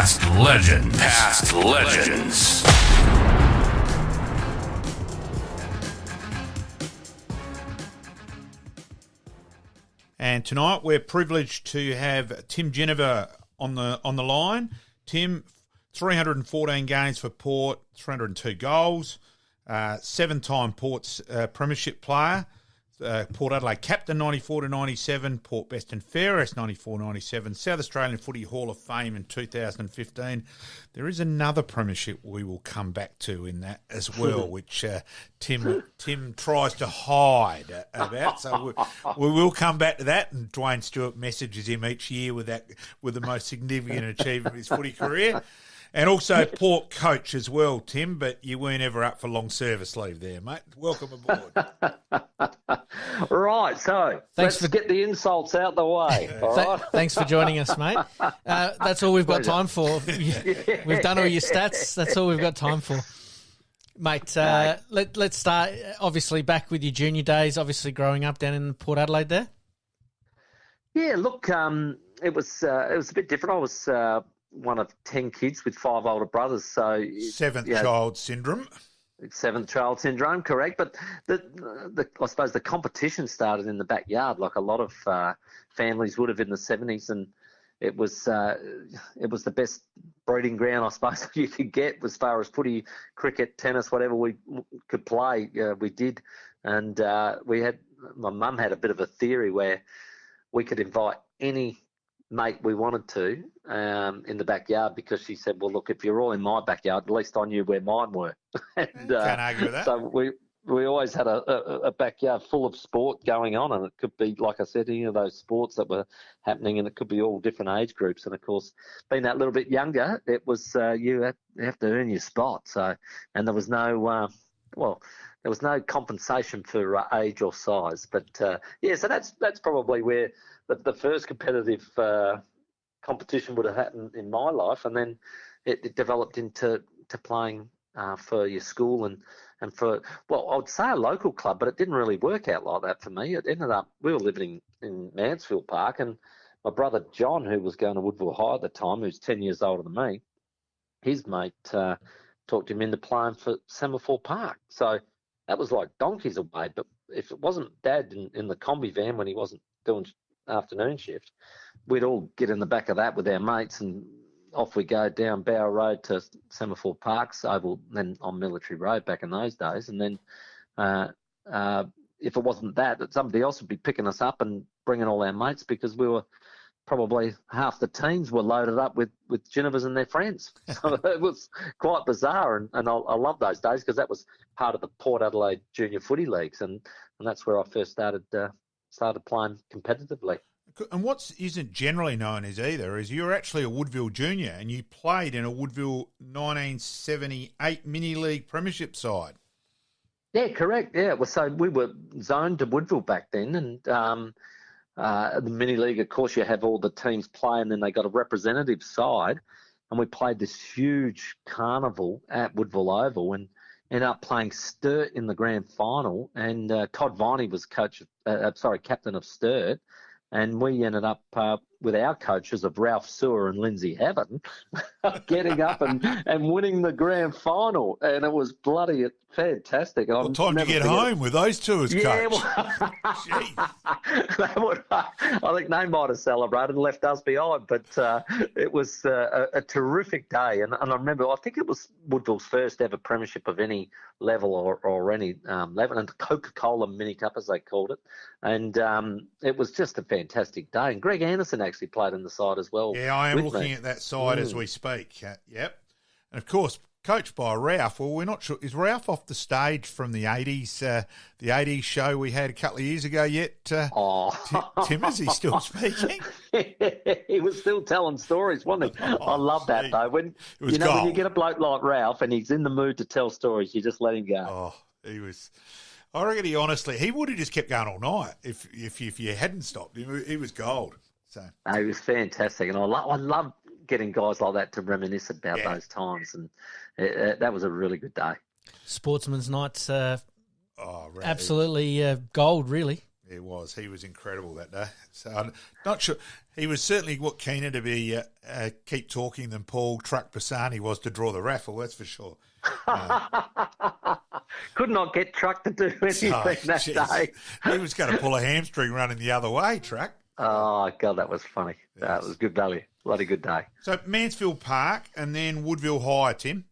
Past legends. Past legends. And tonight we're privileged to have Tim Ginever on the line. Tim, 314 games for Port, 302 goals, seven-time Port's premiership player. Port Adelaide captain 94-97, Port best and fairest 94-97, South Australian Footy Hall of Fame in 2015. There is another premiership we will come back to in that as well, which Tim tries to hide about. So we will come back to that, and Dwayne Stewart messages him each year with the most significant achievement of his footy career. And also Port coach as well, Tim, but you weren't ever up for long service leave there, mate. Welcome aboard. Right, so let's get the insults out the way. All right? Thanks for joining us, mate. That's all we've got time for. We've done all your stats. That's all we've got time for. Mate, let's start, obviously, back with your junior days, obviously growing up down in Port Adelaide there. Yeah, look, it was a bit different. I was one of 10 kids with 5 older brothers. So Seventh child syndrome, correct. But I suppose the competition started in the backyard, like a lot of families would have in the 70s, and it was the best breeding ground, I suppose, you could get as far as footy, cricket, tennis, whatever we could play. We did, and my mum had a bit of a theory where we could invite any mate we wanted to in the backyard, because she said, well, look, if you're all in my backyard, at least I knew where mine were. And, can't argue with that. So we always had a backyard full of sport going on, and it could be, like I said, any of those sports that were happening, and it could be all different age groups. And of course, being that little bit younger, it was you have to earn your spot. So, and there was no there was no compensation for age or size. But so that's probably where the first competitive competition would have happened in my life, and then it developed into playing for your school and for, well, I'd say a local club, but it didn't really work out like that for me. It ended up, we were living in Mansfield Park, and my brother John, who was going to Woodville High at the time, who's 10 years older than me, his mate talked him into playing for Semaphore Park. So that was like donkeys away, but if it wasn't Dad in the combi van when he wasn't doing afternoon shift, we'd all get in the back of that with our mates, and off we go down Bower Road to Semaphore Park's Oval, then on Military Road back in those days. And then if it wasn't that somebody else would be picking us up and bringing all our mates, because we were probably half the teams were loaded up with Ginevers and their friends. So it was quite bizarre, and I love those days, because that was part of the Port Adelaide Junior Footy Leagues, and that's where I first started playing competitively. And what isn't generally known is you're actually a Woodville junior, and you played in a Woodville 1978 mini league premiership side. Yeah, correct. Yeah, well, so we were zoned to Woodville back then, and the mini league, of course, you have all the teams play, and then they got a representative side, and we played this huge carnival at Woodville Oval, and ended up playing Sturt in the grand final, and Todd Viney was captain of Sturt. And we ended up with our coaches of Ralph Sewer and Lindsay Heaven getting up and winning the grand final. And it was bloody fantastic. What time did you get home with those two as coach? Well, I think they might have celebrated and left us behind. But it was a terrific day. And I remember, I think it was Woodville's first ever premiership of any level or any level, and the Coca-Cola Mini Cup, as they called it. And it was just a fantastic day. And Greg Anderson actually played in the side as well. Yeah, I am looking at that side as we speak. Yep. And, of course, coached by Ralph. Well, we're not sure. Is Ralph off the stage from the 80s, the 80s show we had a couple of years ago yet? Tim, is he still speaking? He was still telling stories, wasn't he? I love that, though. When you get a bloke like Ralph and he's in the mood to tell stories, you just let him go. Oh, he was... I reckon he would have just kept going all night if you hadn't stopped him. He was gold. So he was fantastic, and I love getting guys like that to reminisce about those times, and that was a really good day. Sportsman's Night's absolutely gold, really. It was. He was incredible that day. So I'm not sure. He was certainly keener to be keep talking than Paul Truck Pisani was to draw the raffle. That's for sure. Could not get Truck to do anything that day. He was going to pull a hamstring running the other way, Truck. Oh, God, that was funny. Yes. That was good value. Bloody good day. So Mansfield Park and then Woodville High, Tim.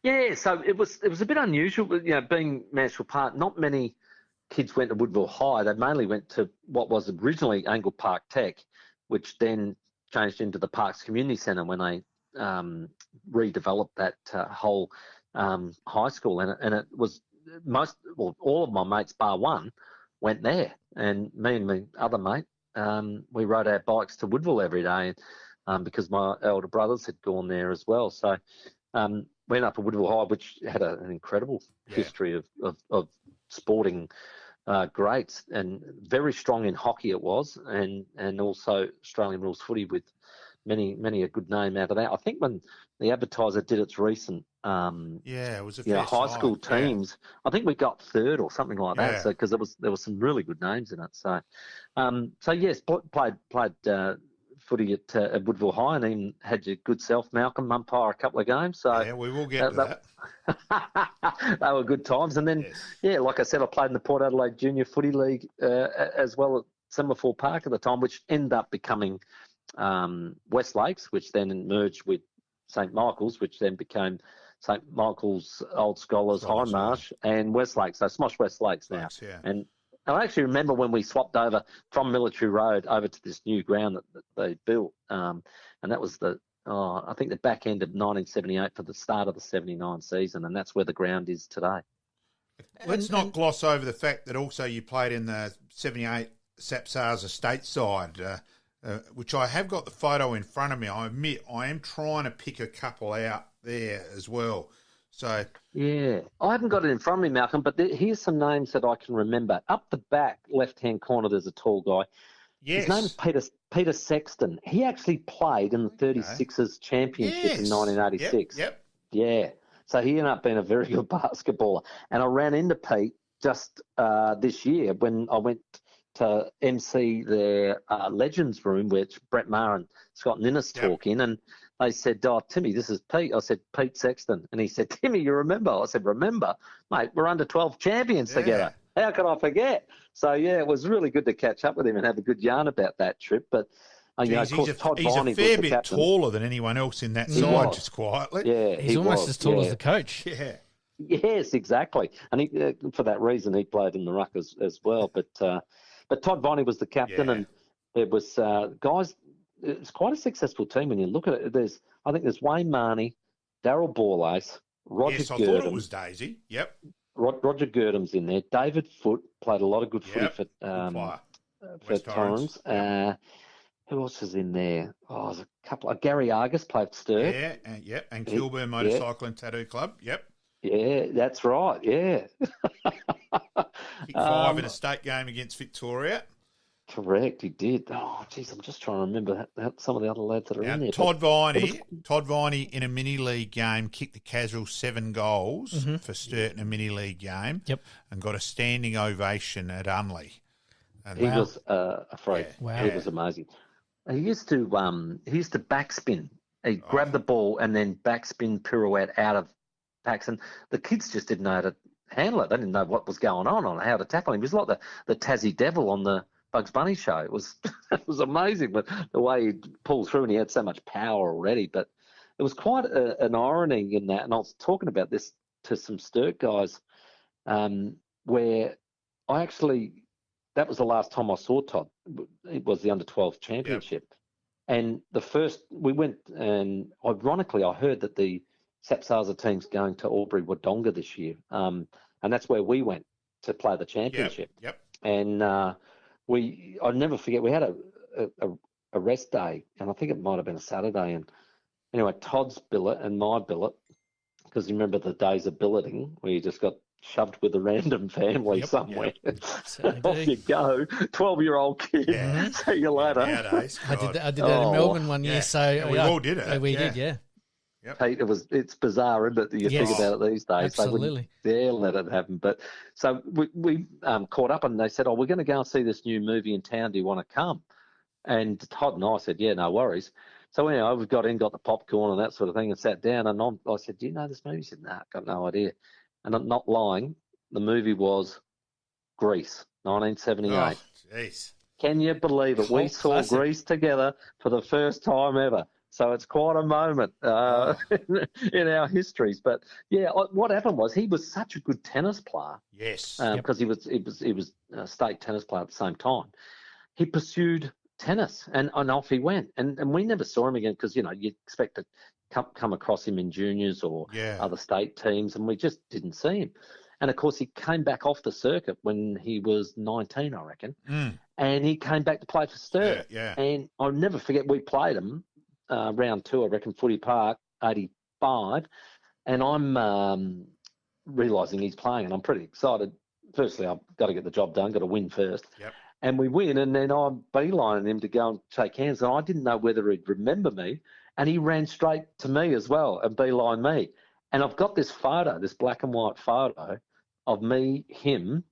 Yeah, so it was a bit unusual, being Mansfield Park. Not many kids went to Woodville High. They mainly went to what was originally Angle Park Tech, which then changed into the Parks Community Centre when they redeveloped that whole high school. And it was all of my mates, bar one, went there. And me and my other mate, we rode our bikes to Woodville every day because my elder brothers had gone there as well. So went up to Woodville High, which had an incredible history of sporting greats, and very strong in hockey it was, and also Australian rules footy with many a good name out of that. I think when the Advertiser did its recent it was a high school teams, I think we got third or something like that. So because there was some really good names in it. So yes, played footy at Woodville High, and even had your good self, Malcolm, umpire a couple of games. So yeah, we will get to that. They were good times. And then, like I said, I played in the Port Adelaide Junior Footy League as well at Semaphore Park at the time, which ended up becoming West Lakes, which then merged with St Michael's, which then became St Michael's, Old Scholars, Hindmarsh, and West Lakes. So Smosh West Lakes now. And I actually remember when we swapped over from Military Road over to this new ground that they built, and that was I think the back end of 1978 for the start of the 79 season, and that's where the ground is today. Let's not gloss over the fact that also you played in the 78 Sapsars estate side, which I have got the photo in front of me. I admit I am trying to pick a couple out there as well. So yeah, I haven't got it in front of me, Malcolm, but here's some names that I can remember. Up the back left-hand corner, there's a tall guy. Yes. His name is Peter Sexton. He actually played in the 36ers championship in 1986. Yep. Yeah. So he ended up being a very good basketballer. And I ran into Pete just this year when I went to MC their Legends room, which Brett Maher and Scott Ninnis talk in, and they said, "Oh, Timmy, this is Pete." I said, "Pete Sexton." And he said, "Timmy, you remember?" I said, "Remember? Mate, we're under 12 champions together. How could I forget?" So, it was really good to catch up with him and have a good yarn about that trip. But, of course, Todd Viney he's a fair bit taller than anyone else in that side, just quietly. Yeah, he's almost as tall as the coach. Yeah. Yes, exactly. And for that reason, he played in the ruck as well. But Todd Viney was the captain, and it was guys. It's quite a successful team when you look at it. I think there's Wayne Marnie, Darryl Borlace, Roger Yes, I Gurdon. thought it was Daisy. Yep. Roger Gurdon's in there. David Foote played a lot of good footy for Torrens. Who else is in there? Oh, there's a couple. Gary Argus played Sturt. Yeah, and Kilburn Motorcycle and Tattoo Club. Yep. Yeah, that's right. Yeah. Kicked 5 in a state game against Victoria. Correct, he did. Oh, geez, I'm just trying to remember some of the other lads that are in there. Todd Viney in a mini league game kicked the casual 7 goals for Sturt in a mini league game. Yep. And got a standing ovation at Unley. And he was a freak. Wow. He was amazing. He used to backspin. He'd grab the ball and then backspin pirouette out of packs, and the kids just didn't know how to handle it. They didn't know what was going on how to tackle him. He was like the Tassie Devil on the Bugs Bunny show. It was amazing, but the way he'd pull through, and he had so much power already. But it was quite an irony in that, and I was talking about this to some Sturt guys, where that was the last time I saw Todd. It was the under-12 championship. Yep. And we went, and ironically, I heard that the Sapsarza team's going to Albury Wodonga this year. And that's where we went to play the championship. Yep. And I'll never forget, we had a rest day, and I think it might have been a Saturday. And anyway, Todd's billet and my billet, because you remember the days of billeting where you just got shoved with a random family somewhere. Yep. Off you go, 12-year-old kid. Yeah. See you later. Nowadays, I did that in Melbourne one year. So we all did it. We did. Yep. Pete, it's bizarre, isn't it, that you Yes. think about it these days. Absolutely. They wouldn't dare let it happen. But so we caught up and they said, we're going to go and see this new movie in town. Do you want to come? And Todd and I said, yeah, no worries. So anyway, we got in, got the popcorn and that sort of thing and sat down. And I said, do you know this movie? He said, nah, got no idea. And I'm not lying. The movie was Grease, 1978. Oh, jeez. Can you believe it? We Cult saw classic. Grease together for the first time ever. So it's quite a moment in our histories. But yeah, what happened was he was such a good tennis player Yes. because he was a state tennis player at the same time. He pursued tennis and off he went. And we never saw him again because, you expect to come across him in juniors or other state teams, and we just didn't see him. And, of course, he came back off the circuit when he was 19, I reckon, and he came back to play for Sturt. Yeah. And I'll never forget, we played him round 2, I reckon, Footy Park, 85, and I'm realising he's playing, and I'm pretty excited. Firstly, I've got to get the job done, got to win first. Yep. And we win, and then I'm beelining him to go and shake hands, and I didn't know whether he'd remember me, and he ran straight to me as well and beeline me. And I've got this photo, this black and white photo of me, him,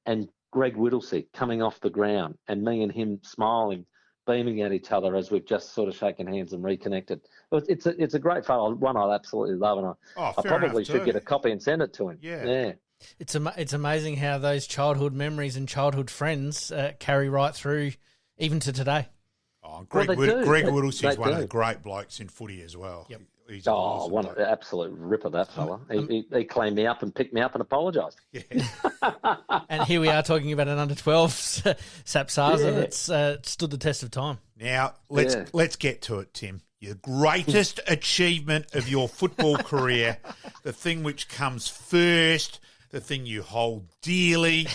and Greg Whittlesey coming off the ground, and me and him smiling, beaming at each other as we've just sort of shaken hands and reconnected. It's a great photo, one I absolutely love, and I probably should get a copy and send it to him. Yeah. It's amazing how those childhood memeries and childhood friends carry right through even to today. Oh, Greg Whittlesey's one of the great blokes in footy as well. Yep. He's one absolute ripper, that fella. He cleaned me up and picked me up and apologised. Yeah. And here we are talking about an under-12 Sapsaza that's stood the test of time. Now, let's get to it, Tim. Your greatest achievement of your football career, the thing which comes first, the thing you hold dearly,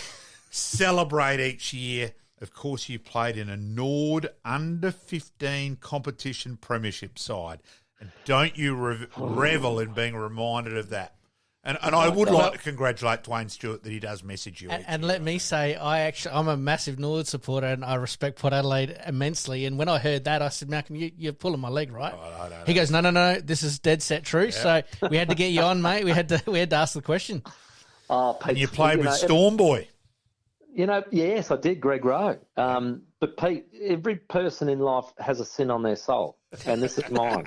celebrate each year. Of course, you played in a Nord under-15 competition premiership side. And don't you revel in being reminded of that? And I would like to congratulate Dwayne Stewart that he does message you. And let me say, I'm a massive Nord supporter and I respect Port Adelaide immensely. And when I heard that, I said, Malcolm, you're pulling my leg, right? Oh, no. He goes, no, this is dead set true. Yeah. So we had to get you on, mate. We had to ask the question. Oh, Pete, and you played with Storm Boy. Yes, I did, Greg Rowe. But Pete, every person in life has a sin on their soul, and this is mine.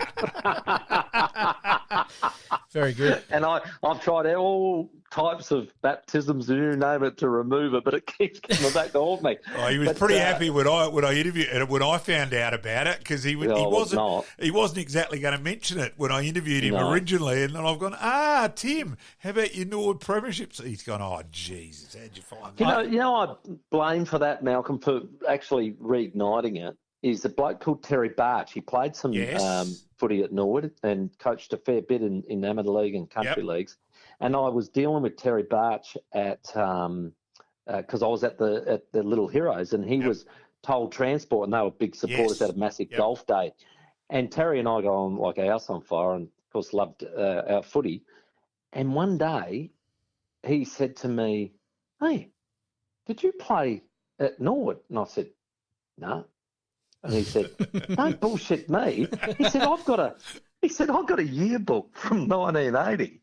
Very good. And I've tried all types of baptisms, you name it, to remove it, but it keeps coming back to haunt me. Oh, he was pretty happy when I interviewed and when I found out about it because he wasn't exactly going to mention it when I interviewed him originally, and then I've gone, Tim, how about your Nord premierships? He's gone, oh Jesus, how'd you find that? I blame for that, Malcolm, for actually reigniting it. Is a bloke called Terry Barch. He played some footy at Norwood and coached a fair bit in amateur league and country leagues. And I was dealing with Terry Barch at because I was at the Little Heroes, and he was told transport, and they were big supporters at a massive golf day. And Terry and I got on like a house on fire, and of course loved our footy. And one day he said to me, "Hey, did you play at Norwood?" And I said, "No." And he said, "Don't bullshit me." He said, I've got a yearbook from 1980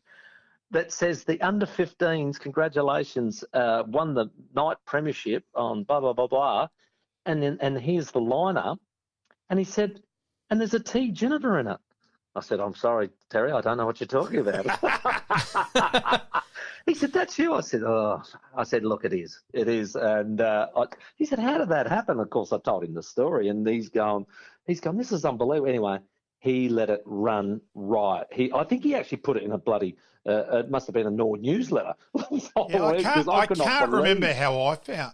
that says the under-15s, congratulations, won the night premiership on blah, blah, blah, blah. And here's the lineup. And he said, and there's a T. Ginever in it. I said, "I'm sorry, Terry, I don't know what you're talking about." He said, "That's you." I said, "Look, it is. It is." And he said, "How did that happen?" Of course, I told him the story, and he's gone, "This is unbelievable." Anyway, he let it run riot. I think he actually put it in a bloody, it must have been a Nord newsletter. I can't remember how I found.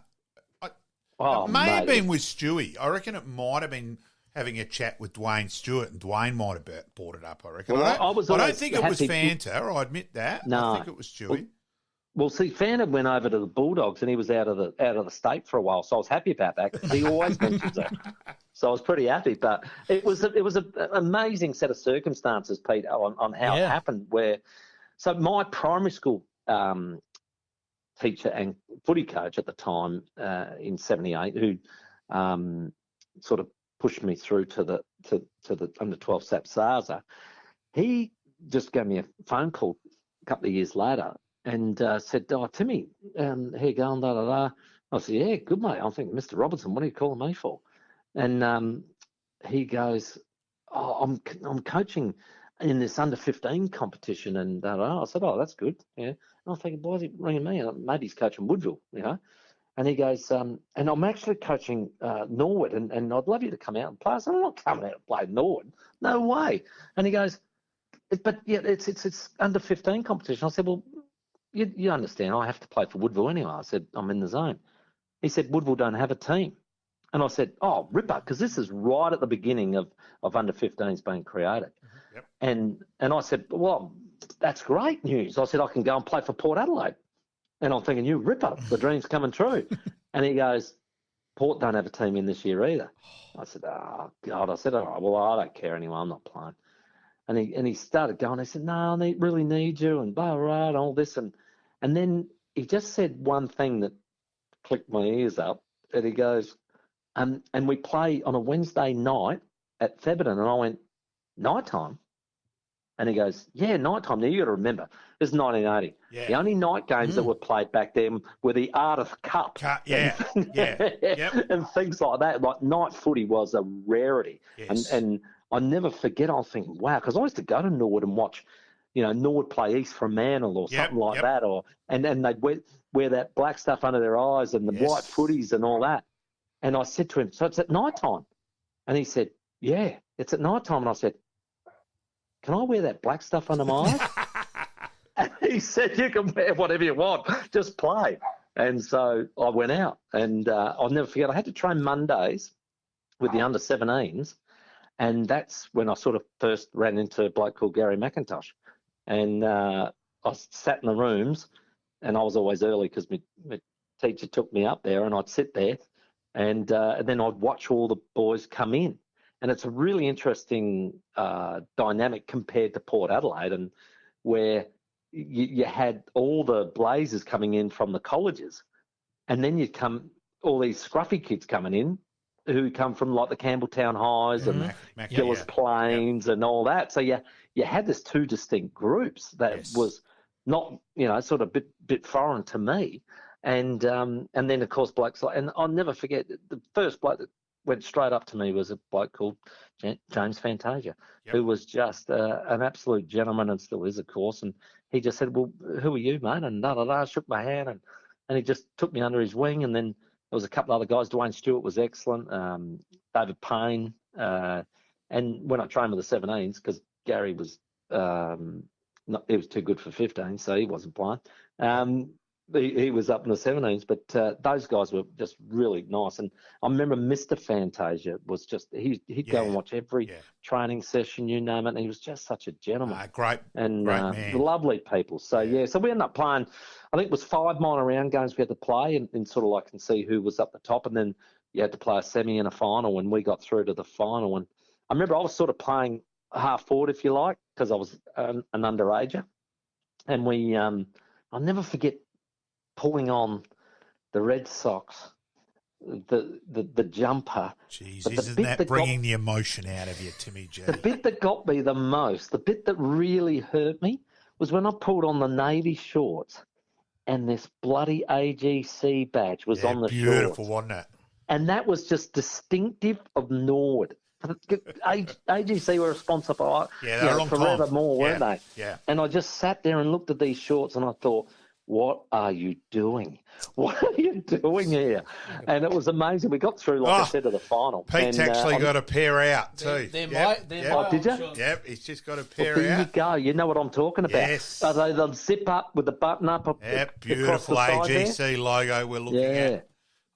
It may have been with Stewie. I reckon it might have been having a chat with Dwayne Stewart, and Dwayne might have brought it up, I reckon. Well, I don't think it was Fanta, I admit that. No. I think it was Stewie. Well, see, Fanta went over to the Bulldogs, and he was out of the state for a while, so I was happy about that because he always mentions it. So I was pretty happy. But it was an amazing set of circumstances, Pete, on how it happened. So my primary school teacher and footy coach at the time in '78, who sort of pushed me through to the under-12 Sapsaza, he just gave me a phone call a couple of years later and said, "Oh, Timmy, how you going, da, da, da." I said, "Yeah, good, mate." I'm thinking, "Mr. Robertson, what are you calling me for?" And he goes, "Oh, I'm coaching in this under-15 competition." And I said, "Oh, that's good." Yeah. And I'm thinking, "Why is he ringing me?" Maybe he's coaching Woodville, you know. And he goes, and I'm actually coaching Norwood, and I'd love you to come out and play. I said, "I'm not coming out and play Norwood. No way." And he goes, "But yeah, it's under-15 competition." I said, "Well, you understand, I have to play for Woodville anyway." I said, "I'm in the zone." He said, "Woodville don't have a team." And I said, "Oh, ripper," because this is right at the beginning of under-15s being created. Yep. And I said, "Well, that's great news." I said, "I can go and play for Port Adelaide." And I'm thinking, "You ripper, the dream's coming true." And he goes, "Port don't have a team in this year either." I said, "Oh, God." I said, "All right, well, I don't care anyway. I'm not playing." And he started going. He said, "No, I really need you," and blah, blah, and all this. And then he just said one thing that clicked my ears up. And he goes, and we play on a Wednesday night at Theberton. And I went, "Nighttime?" And he goes, "Yeah, nighttime." Now, you got to remember, this is 1980. Yeah. The only night games that were played back then were the Ardith Cup. Yeah. Yep. And things like that. Like, night footy was a rarity. Yes. And I never forget, I was thinking, wow, because I used to go to Norwood and watch, you know, Norwood play East Fremantle or something like that. And they'd wear that black stuff under their eyes and the white footies and all that. And I said to him, "So it's at night time?" And he said, "Yeah, it's at night time." And I said, "Can I wear that black stuff under my eyes?" And he said, "You can wear whatever you want, just play." And so I went out, and I'll never forget, I had to train Mondays with the under-17s, and that's when I sort of first ran into a bloke called Gary McIntosh. And I sat in the rooms, and I was always early because my teacher took me up there, and I'd sit there, and then I'd watch all the boys come in. And it's a really interesting dynamic compared to Port Adelaide, and where you had all the Blazers coming in from the colleges, and then you'd come all these scruffy kids coming in who come from like the Campbelltown Highs and Gillis Plains and all that. So you had this two distinct groups that was not, you know, sort of bit foreign to me. And then of course blokes like, and I'll never forget, the first bloke that went straight up to me was a bloke called James Fantasia, who was just an absolute gentleman and still is, of course. And he just said, "Well, who are you, mate?" And shook my hand, and he just took me under his wing. And then there was a couple of other guys. Dwayne Stewart was excellent. David Payne. And when I trained with the 17s, because Gary was he was too good for 15, so he wasn't playing. He was up in the 17s, but those guys were just really nice. And I remember Mr. Fantasia was just, he'd go and watch every training session, you name it, and he was just such a gentleman. Great man. Lovely people. So, so we ended up playing, I think it was 5 minor round games we had to play and sort of like and see who was up the top, and then you had to play a semi and a final, and we got through to the final. And I remember I was sort of playing half forward, if you like, because I was an underager. And we, I'll never forget pulling on the Red Sox, the jumper. Jeez, isn't that bringing the emotion out of you, Timmy G? The bit that got me the most, the bit that really hurt me, was when I pulled on the Navy shorts and this bloody AGC badge was on the shorts. Beautiful, wasn't it? And that was just distinctive of Norwood. AGC were a sponsor for forevermore, weren't they? Yeah. And I just sat there and looked at these shorts and I thought, what are you doing? What are you doing here? And it was amazing. We got through, like I said, to the final. Pete's actually got a pair out too. Oh, did you? Yep, he's just got a pair there out. You go. You know what I'm talking about. Yes. Are they the zip up with the button up? Beautiful AGC logo we're looking at.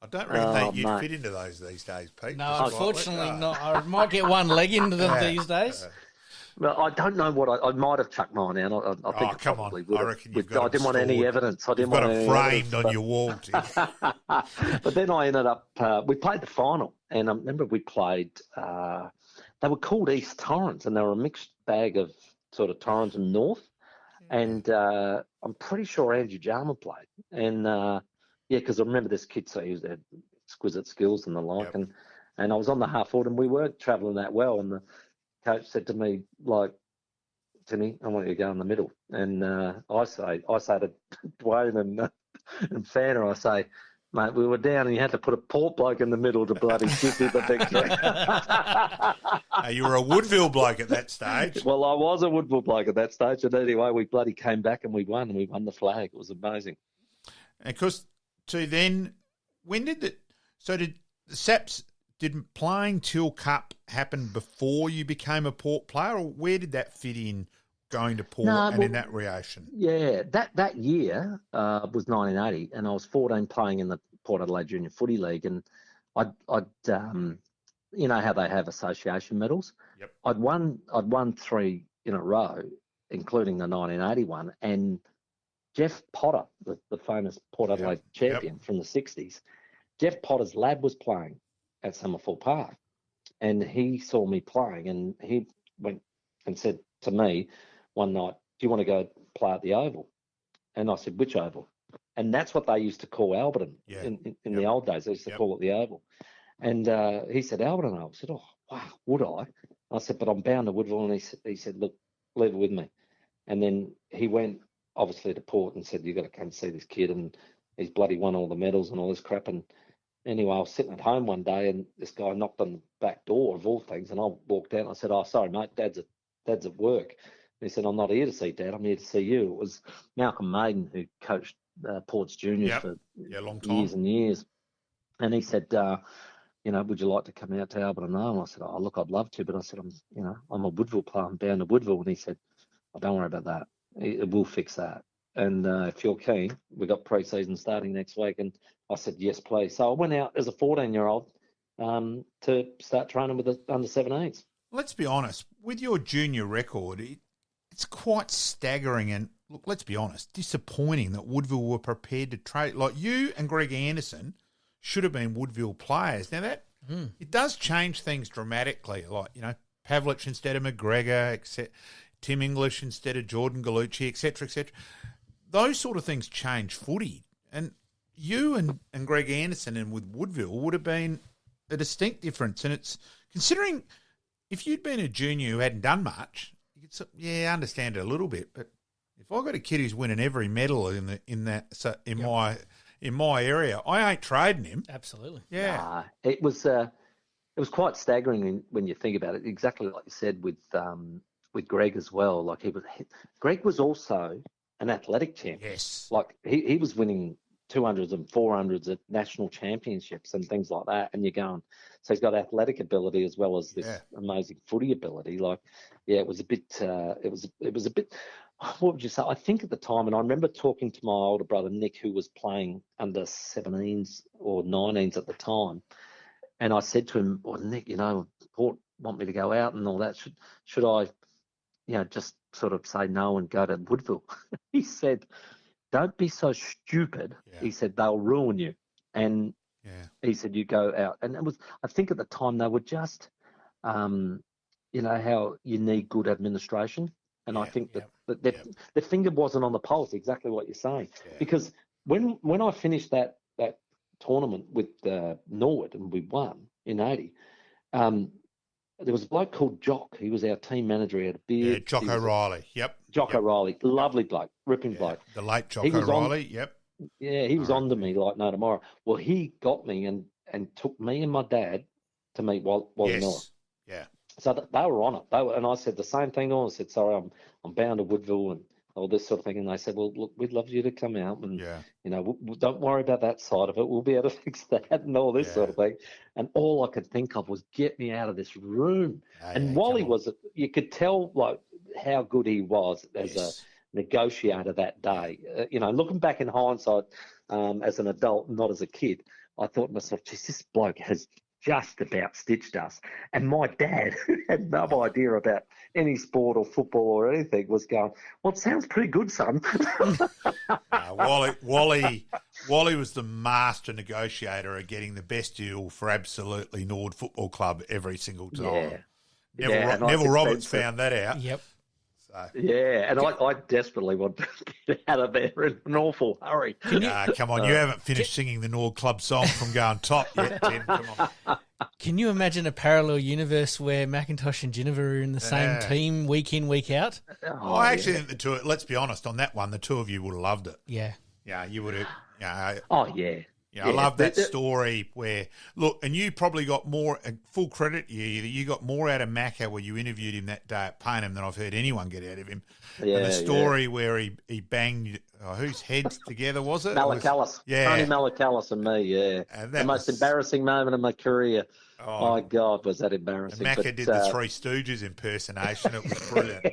I don't reckon that you'd fit into those these days, Pete. No, unfortunately not. I might get one leg into them these days. Well, I don't know what I might have chucked mine out. I think come on. I reckon you've got I didn't want any evidence. I didn't want it framed on your wall, Tim. But then I ended up, we played the final, and I remember we played, they were called East Torrens, and they were a mixed bag of sort of Torrens and North. And I'm pretty sure Andrew Jarman played. And, because I remember this kid, so he had exquisite skills and the like. And I was on the half forward, and we weren't travelling that well. And the coach said to me, like, Timmy, I want you to go in the middle. And I say to Dwayne and Fanner, I say, mate, we were down and you had to put a Port bloke in the middle to bloody give me the victory. You were a Woodville bloke at that stage. Well, I was a Woodville bloke at that stage. And anyway, we bloody came back and we won the flag. It was amazing. And because to then, when did the Saps, did playing Till Cup happen before you became a Port player, or where did that fit in going to Port in that relation? Yeah, that year was 1980, and I was 14 playing in the Port Adelaide Junior Footy League, and I'd you know how they have association medals. Yep. I'd won 3 in a row, including the 1981, and Jeff Potter, the famous Port Adelaide champion from the 60s, Jeff Potter's lad was playing at Summerfall Park, and he saw me playing, and he went and said to me one night, do you want to go play at the Oval? And I said, which Oval? And that's what they used to call Alberton in the old days. They used to call it the Oval. And he said, Alberton Oval. I said, oh, wow, would I? I said, but I'm bound to Woodville. And he said, look, leave it with me. And then he went, obviously, to Port and said, you've got to come see this kid. And he's bloody won all the medals and all this crap. And anyway, I was sitting at home one day and this guy knocked on the back door of all things. And I walked out and I said, oh, sorry, mate, Dad's at work. He said, I'm not here to see Dad, I'm here to see you. It was Malcolm Maiden who coached Port's juniors for long time. Years and years. And he said, would you like to come out to Alberton? And I said, oh, look, I'd love to. But I said, I'm a Woodville player, I'm bound to Woodville. And he said, oh, don't worry about that. We'll fix that. And if you're keen, we've got pre-season starting next week. And I said, yes, please. So I went out as a 14-year-old to start training with the under-17s. Let's be honest, with your junior record, it's quite staggering and, look, let's be honest, disappointing that Woodville were prepared to trade. Like, you and Greg Anderson should have been Woodville players. Now, it does change things dramatically. Like, Pavlich instead of McGregor, Tim English instead of Jordan Gallucci, etc., etc. Those sort of things change footy. And you and Greg Anderson and with Woodville would have been a distinct difference. And it's considering if you'd been a junior who hadn't done much, I understand it a little bit, but if I've got a kid who's winning every medal in my area, I ain't trading him. Absolutely. Yeah. Nah, it was quite staggering when you think about it. Exactly like you said with Greg as well. Like Greg was also an athletic champion. Yes. Like he was winning 200s and 400s at national championships and things like that. And you're going, so he's got athletic ability as well as this amazing footy ability. Like, it was a bit, it was a bit, what would you say? I think at the time, and I remember talking to my older brother, Nick, who was playing under 17s or 19s at the time. And I said to him, well, Nick, Port want me to go out and all that. Should I, just sort of say no and go to Woodville? He said, don't be so stupid. Yeah. He said, they'll ruin you. And he said, you go out. And it was, I think at the time they were just, how you need good administration. And I think that their finger wasn't on the pulse, exactly what you're saying. Yeah. Because when I finished that tournament with Norwood and we won in 80, there was a bloke called Jock. He was our team manager. He had a beard. Yeah, Jock O'Reilly. Jock O'Reilly. Lovely bloke. Ripping bloke. The late Jock O'Reilly. Yeah, he was on to me like no tomorrow. Well, he got me and took me and my dad to meet Wally Miller. Yeah. So they were on it. And I said the same thing to them. I said, sorry, I'm bound to Woodville and all this sort of thing. And they said, well, look, we'd love you to come out and, don't worry about that side of it. We'll be able to fix that and all this sort of thing. And all I could think of was get me out of this room. And Wally you could tell like how good he was as a negotiator that day. Looking back in hindsight as an adult, not as a kid, I thought to myself, geez, this bloke has just about stitched us. And my dad, who had no idea about any sport or football or anything, was going, well, it sounds pretty good, son. Wally was the master negotiator at getting the best deal for absolutely Nord Football Club every single time. Yeah. Neville Roberts found that out. Yep. So. Yeah, and I desperately want to get out of there in an awful hurry. Come on, you haven't finished singing the Nord Club song from going top yet, Tim. Come on. Can you imagine a parallel universe where McIntosh and Ginever are in the same team week in, week out? I actually think the two, let's be honest, on that one, the two of you would have loved it. Yeah. Yeah, you would have. Yeah. I love that story where, look, and you probably got more, full credit to you, that you got more out of Macca when you interviewed him that day at Payneham than I've heard anyone get out of him. Yeah, and the story where he banged, whose heads together was it? Malacallis. Tony Malacallis and me, yeah. And the most embarrassing moment of my career. Oh, my God, was that embarrassing. And Macca did the Three Stooges impersonation. It was brilliant.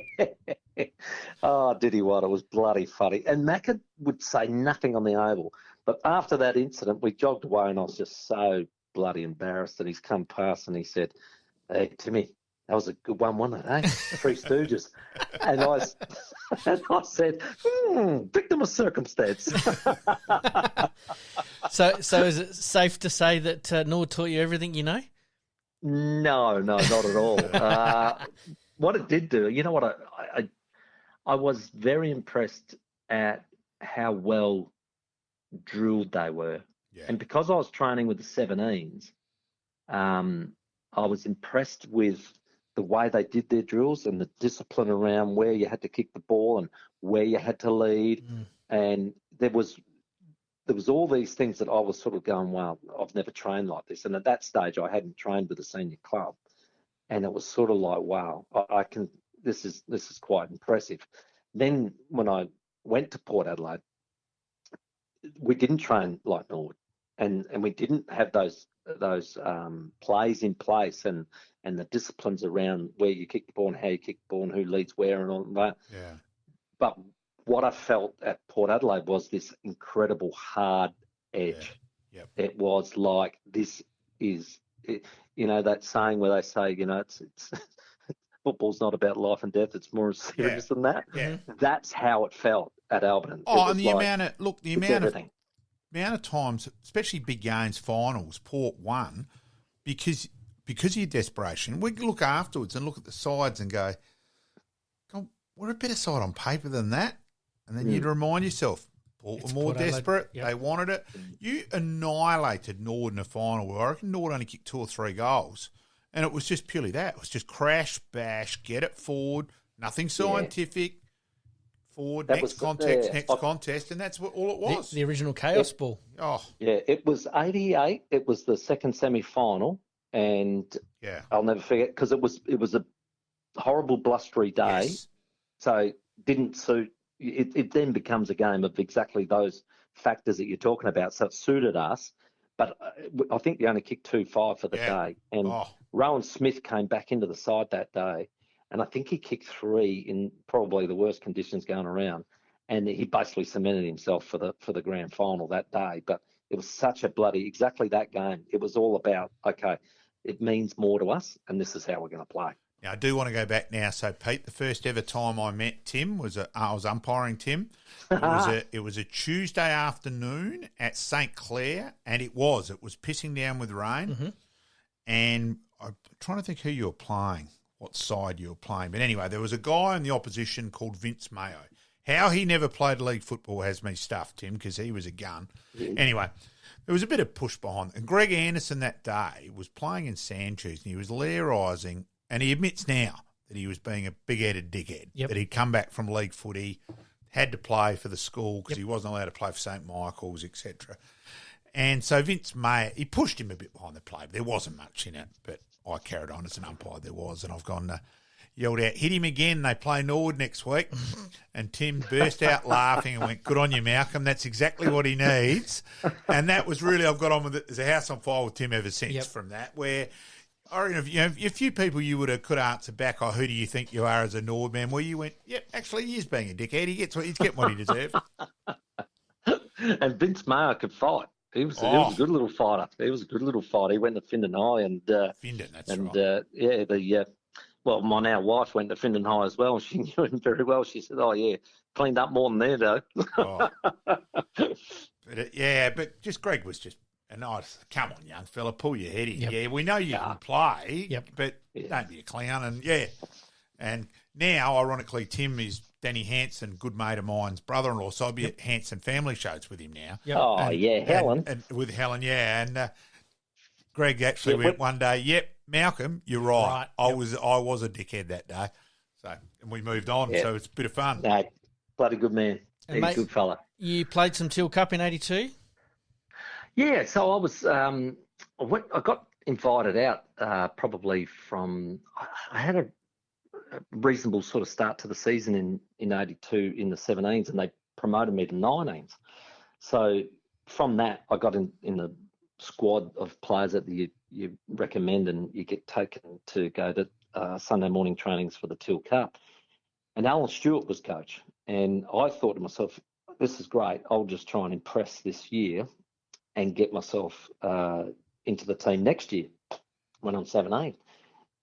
Oh, did he what? It was bloody funny. And Macca would say nothing on the oval. But after that incident, we jogged away and I was just so bloody embarrassed that he's come past and he said, "Hey, Timmy, that was a good one, wasn't it, eh? Three Stooges." And I said, victim of circumstance. So is it safe to say that Nord taught you everything you know? No, not at all. What it did do, you know what, I was very impressed at how well drilled they were. Yeah. And because I was training with the 17s, I was impressed with the way they did their drills and the discipline around where you had to kick the ball and where you had to lead. And there was all these things that I was sort of going, wow, I've never trained like this. And at that stage, I hadn't trained with a senior club. And it was sort of like, wow, this is quite impressive. Then when I went to Port Adelaide, we didn't train like Nord, and we didn't have those plays in place and the disciplines around where you kick the ball and how you kick the ball and who leads where and all that. Yeah. But what I felt at Port Adelaide was this incredible hard edge. Yeah. Yep. It was like, this is, that saying where they say, it's football's not about life and death. It's more serious than that. Yeah. That's how it felt at Albion. Oh, and the amount of times, especially big games, finals, Port won, because of your desperation. We look afterwards and look at the sides and go, God, we're a better side on paper than that. And then you'd remind yourself, Port were more desperate. Yep. They wanted it. You annihilated Nord in the final. I reckon Nord only kicked 2 or 3 goals. And it was just purely that. It was just crash, bash, get it forward, nothing scientific, forward, next contest, and that's all it was. The original Chaos Ball. Oh. Yeah, it was 88. It was the second semi-final, and I'll never forget, because it was a horrible blustery day, so didn't suit. It then becomes a game of exactly those factors that you're talking about, so it suited us. But I think they only kicked 2-5 for the day. And Rowan Smith came back into the side that day, and I think he kicked 3 in probably the worst conditions going around. And he basically cemented himself for the grand final that day. But it was such a exactly that game. It was all about, okay, it means more to us, and this is how we're going to play. Now, I do want to go back now. So, Pete, the first ever time I met Tim I was umpiring Tim. It was a Tuesday afternoon at St. Clair, and it was pissing down with rain. Mm-hmm. And I'm trying to think who you were playing, what side you were playing. But anyway, there was a guy in the opposition called Vince Mayo. How he never played league football has me stuffed, Tim, because he was a gun. Anyway, there was a bit of push behind. And Greg Anderson that day was playing in Sandchews, and he was lairising. And he admits now that he was being a big-headed dickhead, that he'd come back from league footy, had to play for the school because he wasn't allowed to play for St. Michael's, etc. And so Vince Mayer, he pushed him a bit behind the play. There wasn't much in it, but I carried on as an umpire. There was, and I've gone yelled out, "Hit him again, they play Nord next week." And Tim burst out laughing and went, "Good on you, Malcolm. That's exactly what he needs." And that was really, I've got on with it. There's a house on fire with Tim ever since from that, where I reckon a few people you could answer back, who do you think you are as a Nord man? Where you went, actually he is being a dickhead. He's getting what he deserved. And Vince Mayer could fight. He was a good little fighter. He was a good little fighter. He went to Findon High and Findon, that's right. Well, my now wife went to Findon High as well. She knew him very well. She said, "Oh yeah, cleaned up more than there though." But just Greg was just. And I said, "Come on, young fella, pull your head in. Yeah, we know you can play, but don't be a clown." And now, ironically, Tim is Danny Hansen, good mate of mine's brother-in-law, so I'll be at Hansen family shows with him now. Yep. Oh, Helen. And with Helen, yeah. And Greg actually went one day, yep, Malcolm, you're right. I was a dickhead that day. So, and we moved on, so it's a bit of fun. No, bloody good man. And He's mate, a good fella. You played some Teal Cup in 82? Yeah, so I was, I got invited out probably from, I had a reasonable sort of start to the season in 82 in the 17s, and they promoted me to 19s. So from that, I got in the squad of players that you recommend, and you get taken to go to Sunday morning trainings for the Teal Cup. And Alan Stewart was coach, and I thought to myself, this is great. I'll just try and impress this year and get myself into the team next year when I'm 17.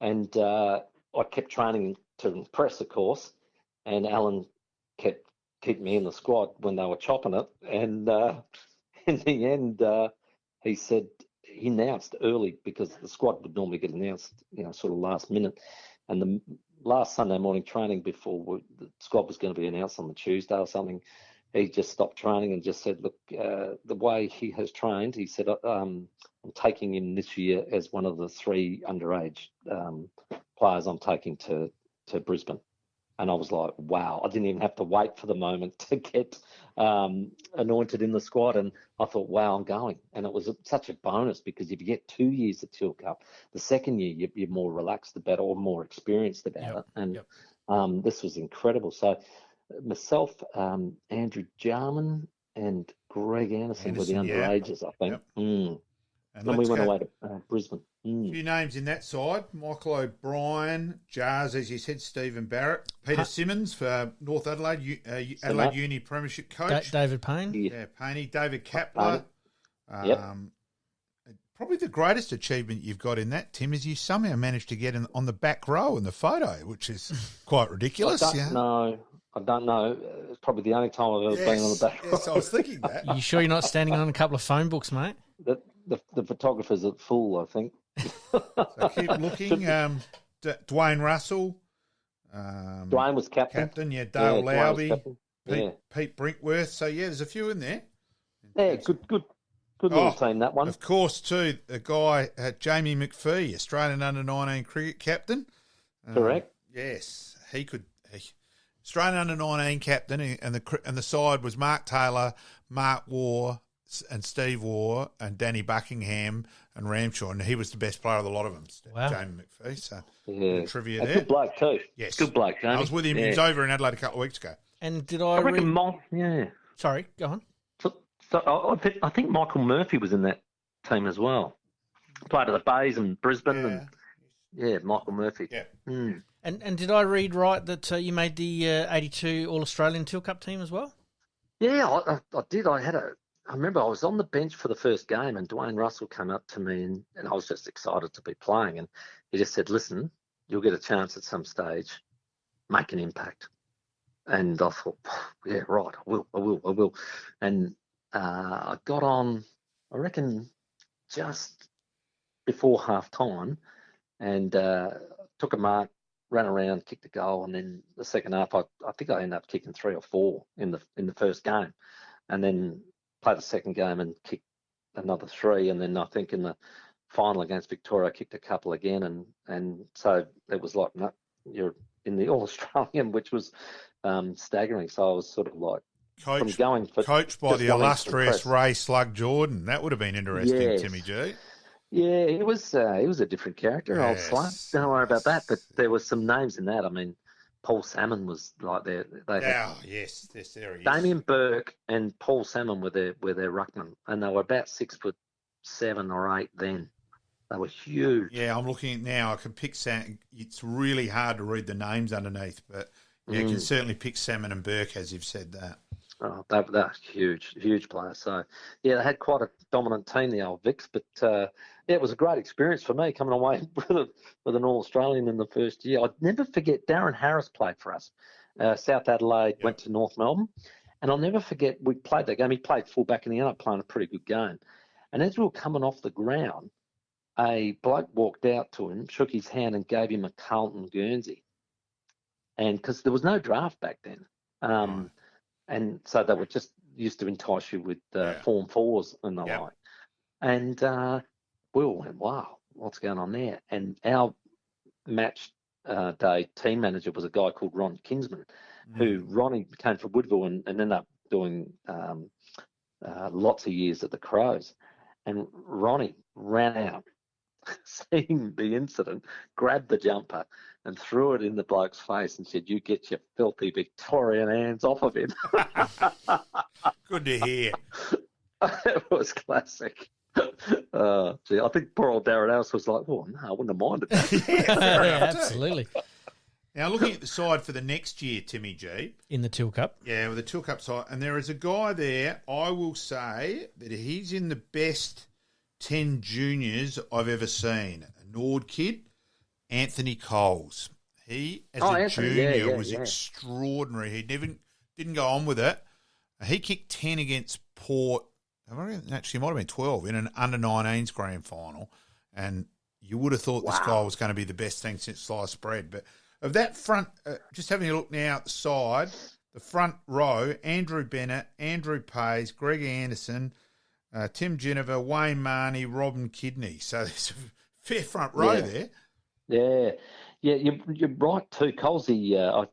And I kept training to impress, of course, and Alan kept keeping me in the squad when they were chopping it. And in the end, he announced early, because the squad would normally get announced, sort of last minute. And the last Sunday morning training before the squad was going to be announced on the Tuesday or something, he just stopped training and just said, look, the way he has trained, he said, I'm taking him this year as one of the 3 underage players I'm taking to Brisbane. And I was like, wow, I didn't even have to wait for the moment to get anointed in the squad. And I thought, wow, I'm going. And it was such a bonus, because if you get 2 years at Teal Cup, the second year you're more relaxed about it, or more experienced about it. And this was incredible. So myself, Andrew Jarman and Greg Anderson were the underages, I think. Yep. And then we went away to Brisbane. A few names in that side: Michael O'Brien, Jars, as you said, Stephen Barrett, Peter Simmons for North Adelaide, Adelaide Uni Premiership coach, David Payne, Payne, David Kapler. Probably the greatest achievement you've got in that, Tim, is you somehow managed to get on the back row in the photo, which is quite ridiculous. I don't know. It's probably the only time I've ever been on the back row. Yes, I was thinking that. You sure you're not standing on a couple of phone books, mate? The photographers are full, I think. So keep looking. Dwayne Russell. Dwayne was captain. Dale Lowby. Pete Brinkworth. So, there's a few in there. Yeah, good little team, that one. Of course, too, the guy, Jamie McPhee, Australian under-19 cricket captain. Correct. Yes, he could. Australian under-19 captain, and the side was Mark Taylor, Mark Waugh, and Steve Waugh, and Danny Buckingham and Ramshaw, and he was the best player of the lot of them. Wow. Jamie McPhee. So trivia there. Good bloke too. Yes, good bloke. Jamie. I was with him. He was over in Adelaide a couple of weeks ago. And did I reckon Sorry, go on. So I think Michael Murphy was in that team as well. Played at the Bays and Brisbane, and Michael Murphy. Yeah. Mm. And did I read right that you made the 82 All-Australian Teal Cup team as well? Yeah, I did. I remember I was on the bench for the first game, and Dwayne Russell came up to me, and I was just excited to be playing. And he just said, listen, you'll get a chance at some stage, make an impact. And I thought, yeah, right, I will. And I got on, I reckon, just before half time, and took a mark, ran around, kicked a goal, and then the second half, I think I ended up kicking 3 or 4 in the first game, and then played the second game and kicked another 3, and then I think in the final against Victoria, I kicked a couple again, and so it was like, no, you're in the All-Australian, which was staggering. So I was sort of like, coached by the illustrious Ray Slug Jordan. That would have been interesting, yes. Timmy G. Yeah, he was a different character, old Slug. Don't worry about that. But there were some names in that. I mean, Paul Salmon was like there. Yes, there he is. Damien Burke and Paul Salmon were their ruckman, and they were about 6'7" or 8 then. They were huge. Yeah, I'm looking at now. I can pick Sam. It's really hard to read the names underneath, but you can certainly pick Salmon and Burke, as you've said that. Oh, they're huge players. So, yeah, they had quite a dominant team, the old Vics. But, it was a great experience for me coming away with an All-Australian in the first year. I'd never forget Darren Harris played for us. South Adelaide went to North Melbourne. And I'll never forget, we played that game. He played fullback and he ended up playing a pretty good game. And as we were coming off the ground, a bloke walked out to him, shook his hand and gave him a Carlton Guernsey. and because there was no draft back then, and so they were just used to entice you with Form 4s and the like. And we all went, wow, what's going on there? And our match day team manager was a guy called Ron Kinsman, who Ronnie came from Woodville and ended up doing lots of years at the Crows. And Ronnie ran out, seeing the incident, grabbed the jumper and threw it in the bloke's face and said, "You get your filthy Victorian hands off of him." Good to hear. It was classic. Gee, I think poor old Darren Ellis was like, "Oh no, I wouldn't have minded that." Yeah, absolutely. Now, looking at the side for the next year, Timmy G. In the Till Cup. Yeah, with the Till Cup side. And there is a guy there, I will say, that he's in the best 10 juniors I've ever seen. A Nord kid, Anthony Coles. He, as a junior, was extraordinary. He didn't go on with it. He kicked 10 against Port. Actually, it might have been 12 in an under-19s grand final. And you would have thought this guy was going to be the best thing since sliced bread. But of that front, just having a look now at the side, the front row, Andrew Bennett, Andrew Pays, Greg Anderson, Tim Ginever, Wayne Marnie, Robin Kidney. So there's a fair front row there. Yeah. You're right too. Colsey, I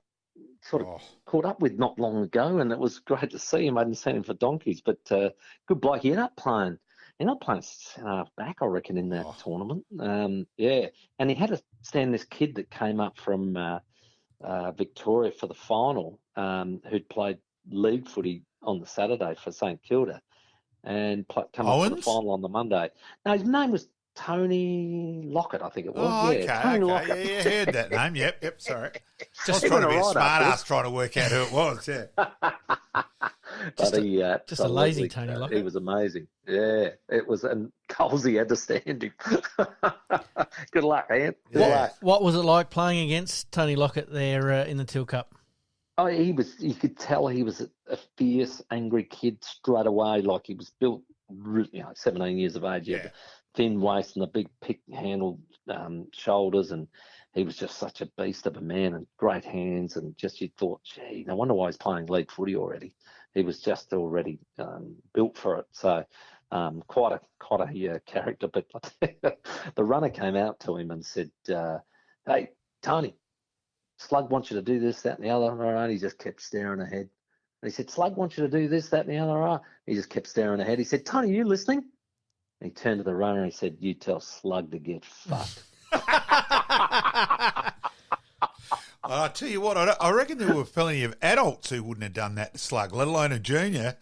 sort of caught up with not long ago, and it was great to see him. I hadn't seen him for donkeys, but good bloke. He ended up playing back, I reckon, in that tournament. And he had to stand this kid that came up from Victoria for the final, who'd played league footy on the Saturday for St Kilda, and come up for the final on the Monday. No, his name was Tony Lockett, I think it was. Oh, okay. Tony Lockett. Yeah, heard that name. Yep, sorry. Just trying to be a smart ass trying to work out who it was, Just a lazy Tony Lockett. He was amazing. Yeah, it was, and Colsey had to stand him. Good luck, Ant. Good luck. What was it like playing against Tony Lockett there in the Till Cup? Oh, you could tell he was a fierce, angry kid straight away. Like he was built, 17 years of age. Yeah. Thin waist and the big pick-handled shoulders, and he was just such a beast of a man and great hands, and just you thought, gee, no wonder why he's playing league footy already. He was just already built for it. So quite a character. But the runner came out to him and said, "Hey, Tony, Slug wants you to do this, that, and the other." And he just kept staring ahead. And he said, "Slug wants you to do this, that, and the other." He just kept staring ahead. He said, "Tony, are you listening?" And he turned to the runner and he said, "You tell Slug to get fucked." I tell you what, I reckon there were plenty of adults who wouldn't have done that to Slug, let alone a junior.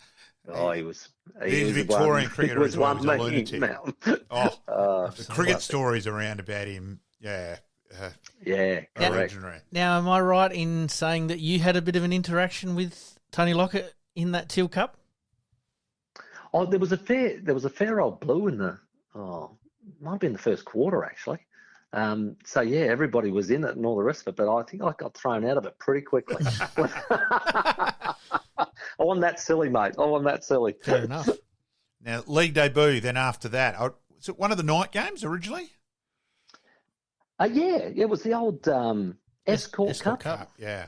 Oh, he was a Victorian cricketer as well. He was a lunatic. The cricket stories around about him, correct. Now, am I right in saying that you had a bit of an interaction with Tony Lockett in that Till Cup? Oh, there was a fair old blue in might have been the first quarter actually. So everybody was in it and all the rest of it, but I think I got thrown out of it pretty quickly. I wasn't that silly, mate. I wasn't that silly. Fair enough. Now, league debut, then after that, was it one of the night games originally? It was the old Escort Cup. Yeah.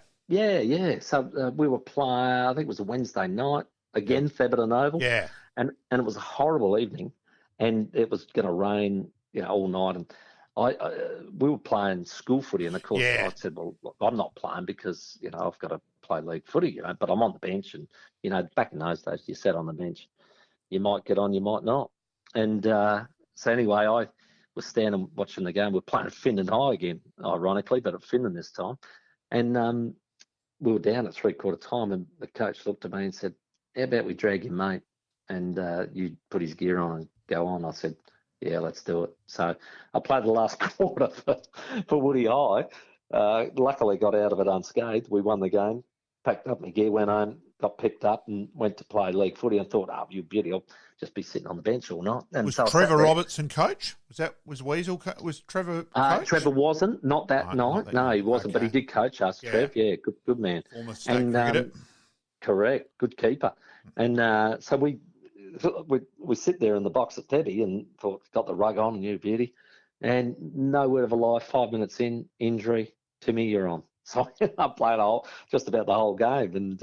So we were playing, I think it was a Wednesday night, again, Thebarton Oval. Yeah. And it was a horrible evening, and it was going to rain, all night. And we were playing school footy, and of course I said, "Well, look, I'm not playing because I've got to play league footy, but I'm on the bench." And back in those days, you sat on the bench, you might get on, you might not. And so anyway, I was standing watching the game. We're playing Findon High again, ironically, but at Findon this time. And we were down at 3/4 time, and the coach looked at me and said, "How about we drag your mate and you put his gear on and go on?" I said, "Yeah, let's do it." So I played the last quarter for Woody High. Luckily got out of it unscathed. We won the game, packed up my gear, went home, got picked up and went to play league footy and thought, "Oh, you beauty, I'll just be sitting on the bench all night." And was so Trevor Robertson coach? Was Weasel was Trevor coach? Trevor wasn't, not that night. No, he wasn't, but he did coach us, Trev. Yeah, good man. Former state cricketer. Correct, good keeper. And so we sit there in the box at Tebby and thought, got the rug on, and you beauty. And no word of a lie, 5 minutes in, injury, Timmy, you're on. So I ended up playing just about the whole game, and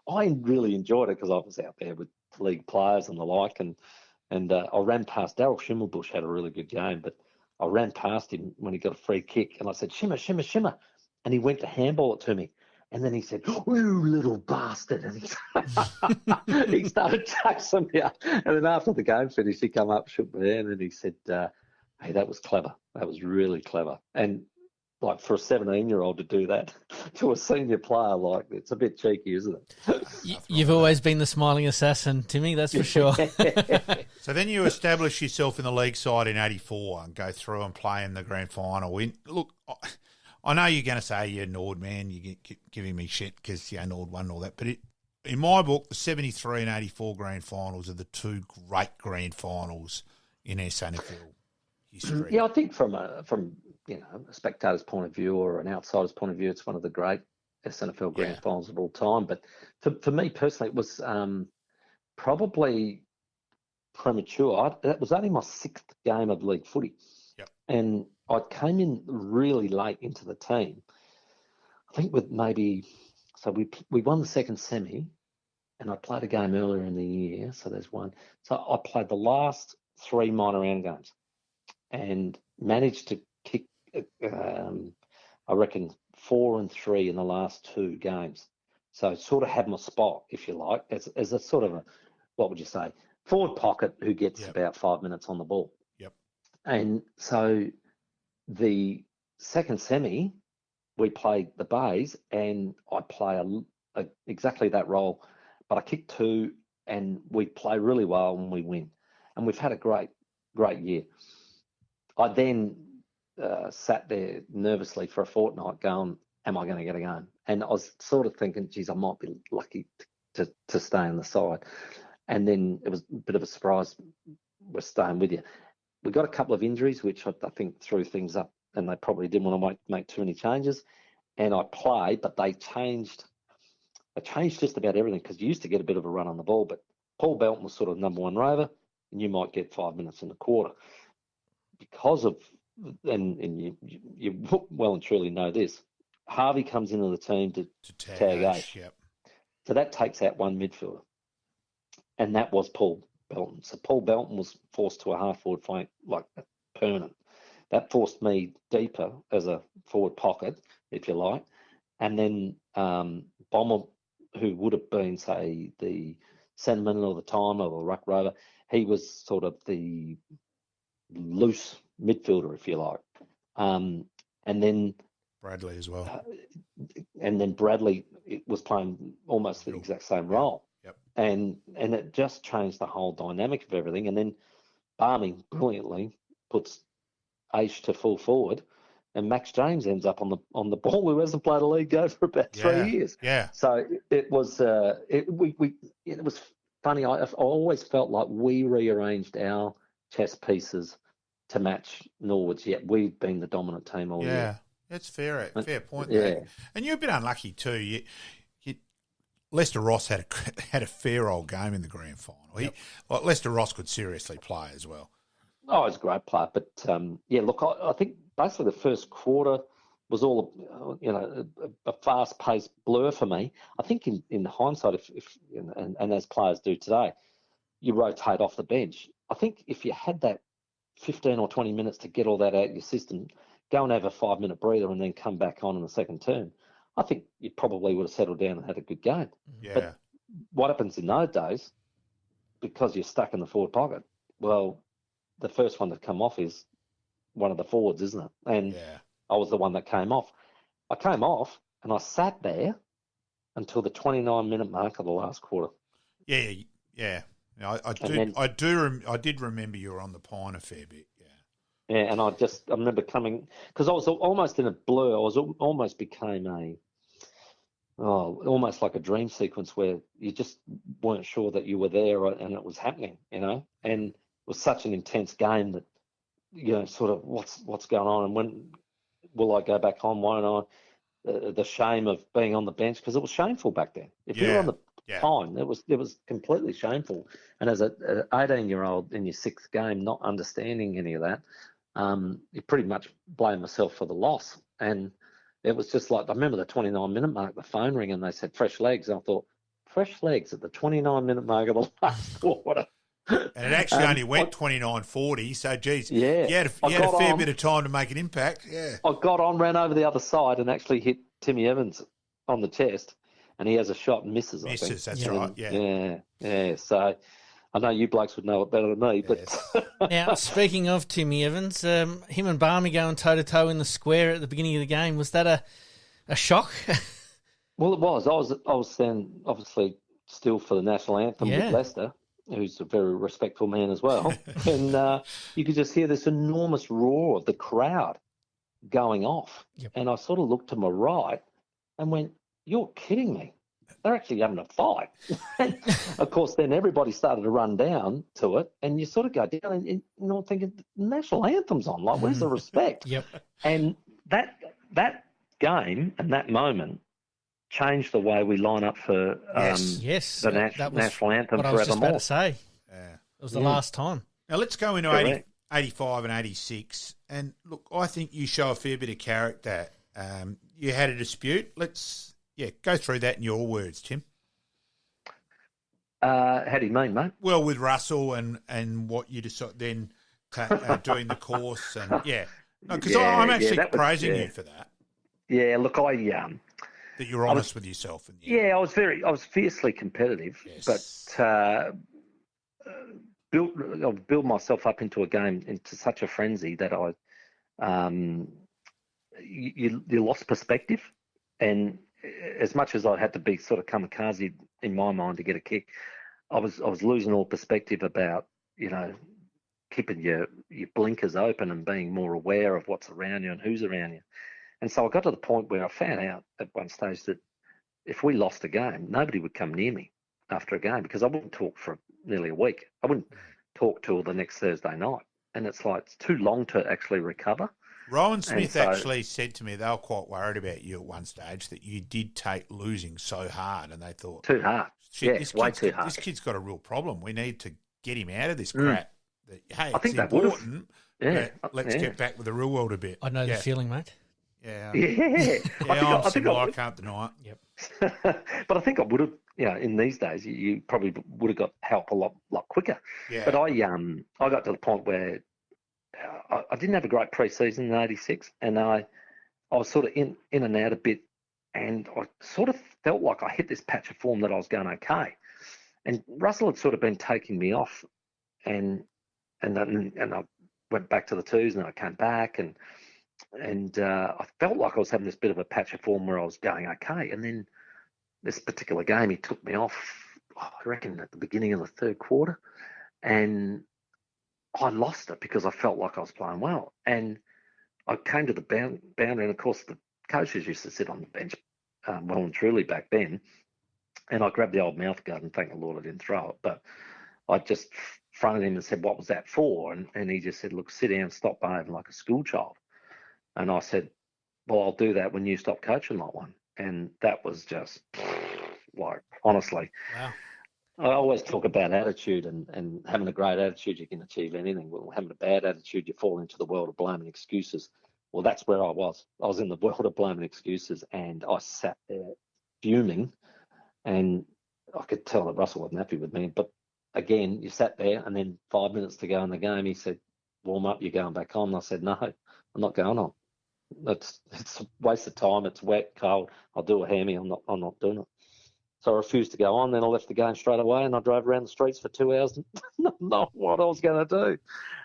I really enjoyed it because I was out there with league players and the like, and I ran past Daryl Schimmelbusch had a really good game, but I ran past him when he got a free kick, and I said, "Shimmer, shimmer, shimmer," and he went to handball it to me. And then he said, "Oh, little bastard." And he started chasing me up. And then after the game finished, he come up, shook my hand, and he said, "Hey, that was clever. That was really clever." And like for a 17-year-old to do that to a senior player, like it's a bit cheeky, isn't it? You've always been the smiling assassin, Timmy, that's for sure. So then you establish yourself in the league side in 84 and go through and play in the grand final. Look, I know you're going to say you're Nord, man. You're giving me shit because Nord won and all that. But in my book, the 73 and 84 grand finals are the two great grand finals in SNFL history. Yeah, I think from a spectator's point of view or an outsider's point of view, it's one of the great SNFL grand finals of all time. But for me personally, it was probably premature. That was only my 6th game of league footy. Yep. And I came in really late into the team. I think so we won the second semi, and I played a game earlier in the year, so there's one. So I played the last 3 minor round games and managed to kick, I reckon, 4 and 3 in the last 2 games. So sort of had my spot, if you like, as a sort of what would you say, forward pocket who gets about 5 minutes on the ball. Yep. And so the second semi, we played the Bays, and I play exactly that role, but I kick 2, and we play really well and we win. And we've had a great year. I then sat there nervously for a fortnight going, am I going to get a game? And I was sort of thinking, geez, I might be lucky to stay on the side. And then it was a bit of a surprise. We're staying with you. We got a couple of injuries, which I think threw things up, and they probably didn't want to make too many changes. And I played, but they changed just about everything, because you used to get a bit of a run on the ball, but Paul Belton was sort of number 1 rover, and you might get 5 minutes in the quarter. Because of, and you well and truly know this, Harvey comes into the team to tag Ash. Yep. So that takes out one midfielder, and that was Paul Belton. So Paul Belton was forced to a half-forward flank, like permanent. That forced me deeper as a forward pocket, if you like. And then Bomber, who would have been, say, the sentimental of the time or the ruck rover, he was sort of the loose midfielder, if you like. And then Bradley as well. And then Bradley was playing almost the exact same role. Yep. And it just changed the whole dynamic of everything. And then Barmy brilliantly puts Aish to full forward, and Max James ends up on the ball, who hasn't played a league game for about 3 years. Yeah. So it was it was funny. I always felt like we rearranged our chess pieces to match Norwood's. Yet we've been the dominant team all year. Yeah, that's fair point. Yeah. There. And you've been unlucky too. Lester Ross had a fair old game in the grand final. Lester Ross could seriously play as well. Oh, he's a great player. But, look, I think basically the first quarter was all, a fast-paced blur for me. I think in hindsight, if and as players do today, you rotate off the bench. I think if you had that 15 or 20 minutes to get all that out of your system, go and have a 5-minute breather and then come back on in the second term, I think you probably would have settled down and had a good game. Yeah. But what happens in those days, because you're stuck in the forward pocket, well, the first one to come off is one of the forwards, isn't it? And I was the one that came off. I came off and I sat there until the 29-minute mark of the last quarter. Yeah. I did remember you were on the pine a fair bit. Yeah, and I remember coming, because I was almost in a blur. I was almost became almost like a dream sequence where you just weren't sure that you were there and it was happening, and it was such an intense game that, sort of what's going on, and when will I go back on? Won't I? The shame of being on the bench, because it was shameful back then. If you were on the pine, it was completely shameful. And as an 18-year-old in your 6th game, not understanding any of that, you pretty much blame myself for the loss. And it was just like, I remember the 29-minute mark, the phone ring, and they said fresh legs. And I thought, fresh legs at the 29-minute mark of the last quarter. And it actually only went 29:40, so, geez, yeah, you had a fair bit of time to make an impact. Yeah. I got on, ran over the other side, and actually hit Timmy Evans on the chest, and he has a shot and misses, I think. Misses, that's right, Yeah. So I know you blokes would know it better than me, but Now, speaking of Timmy Evans, him and Barmy going toe-to-toe in the square at the beginning of the game, was that a shock? well, it was. I was then obviously still for the national anthem with Leicester, who's a very respectful man as well, and you could just hear this enormous roar of the crowd going off, and I sort of looked to my right and went, "You're kidding me. They're actually having a fight." And of course, then everybody started to run down to it, and you sort of go down and you're thinking, the national anthem's on. Like, where's the respect? And that game and that moment changed the way we line up for the national anthem what forevermore. I was just about to say. It was the last time. Now, let's go into 85 and 86. And, look, I think you show a fair bit of character. You had a dispute. Let's... go through that in your words, Tim. How do you mean, mate? Well, with Russell and what you decide then doing the course and because I'm actually praising you for that. Yeah, look, that you're honest with yourself. I was fiercely competitive, but built myself up into a game into such a frenzy that you lost perspective, and as much as I had to be sort of kamikaze in my mind to get a kick, I was losing all perspective about, keeping your blinkers open and being more aware of what's around you and who's around you. And so I got to the point where I found out at one stage that if we lost a game, nobody would come near me after a game because I wouldn't talk for nearly a week. I wouldn't talk till the next Thursday night. And it's like, it's too long to actually recover. Rowan Smith actually said to me they were quite worried about you at one stage, that you did take losing so hard, and they thought... Too hard. Way too hard. This kid's got a real problem. We need to get him out of this crap. Hey, I think it's important. Let's get back with the real world a bit. I know the feeling, mate. I can't deny it. But I think I would have, in these days, you probably would have got help a lot quicker. Yeah. But I got to the point where I didn't have a great pre-season in '86, and I was sort of in and out a bit, and I sort of felt like I hit this patch of form that I was going okay. And Russell had sort of been taking me off, and I went back to the twos, and I came back, and I felt like I was having this bit of a patch of form where I was going okay. And then this particular game, he took me off, I reckon, at the beginning of the third quarter, and I lost it because I felt like I was playing well. And I came to the boundary, and of course the coaches used to sit on the bench well and truly back then, and I grabbed the old mouth guard, and thank the Lord I didn't throw it, but I just fronted him and said, "What was that for?" And he just said, "Look, sit down, stop behaving like a school child." And I said, "Well, I'll do that when you stop coaching like one." And that was just like, honestly. Wow. I always talk about attitude and having a great attitude, you can achieve anything. Well, having a bad attitude, you fall into the world of blame and excuses. Well, that's where I was. I was in the world of blame and excuses, and I sat there fuming, and I could tell that Russell wasn't happy with me. But again, you sat there, and then 5 minutes to go in the game, he said, "Warm up, you're going back on." And I said, "No, I'm not going on. It's a waste of time. It's wet, cold. I'll do a hammy. I'm not doing it." So I refused to go on. Then I left the game straight away, and I drove around the streets for 2 hours, not what I was going to do.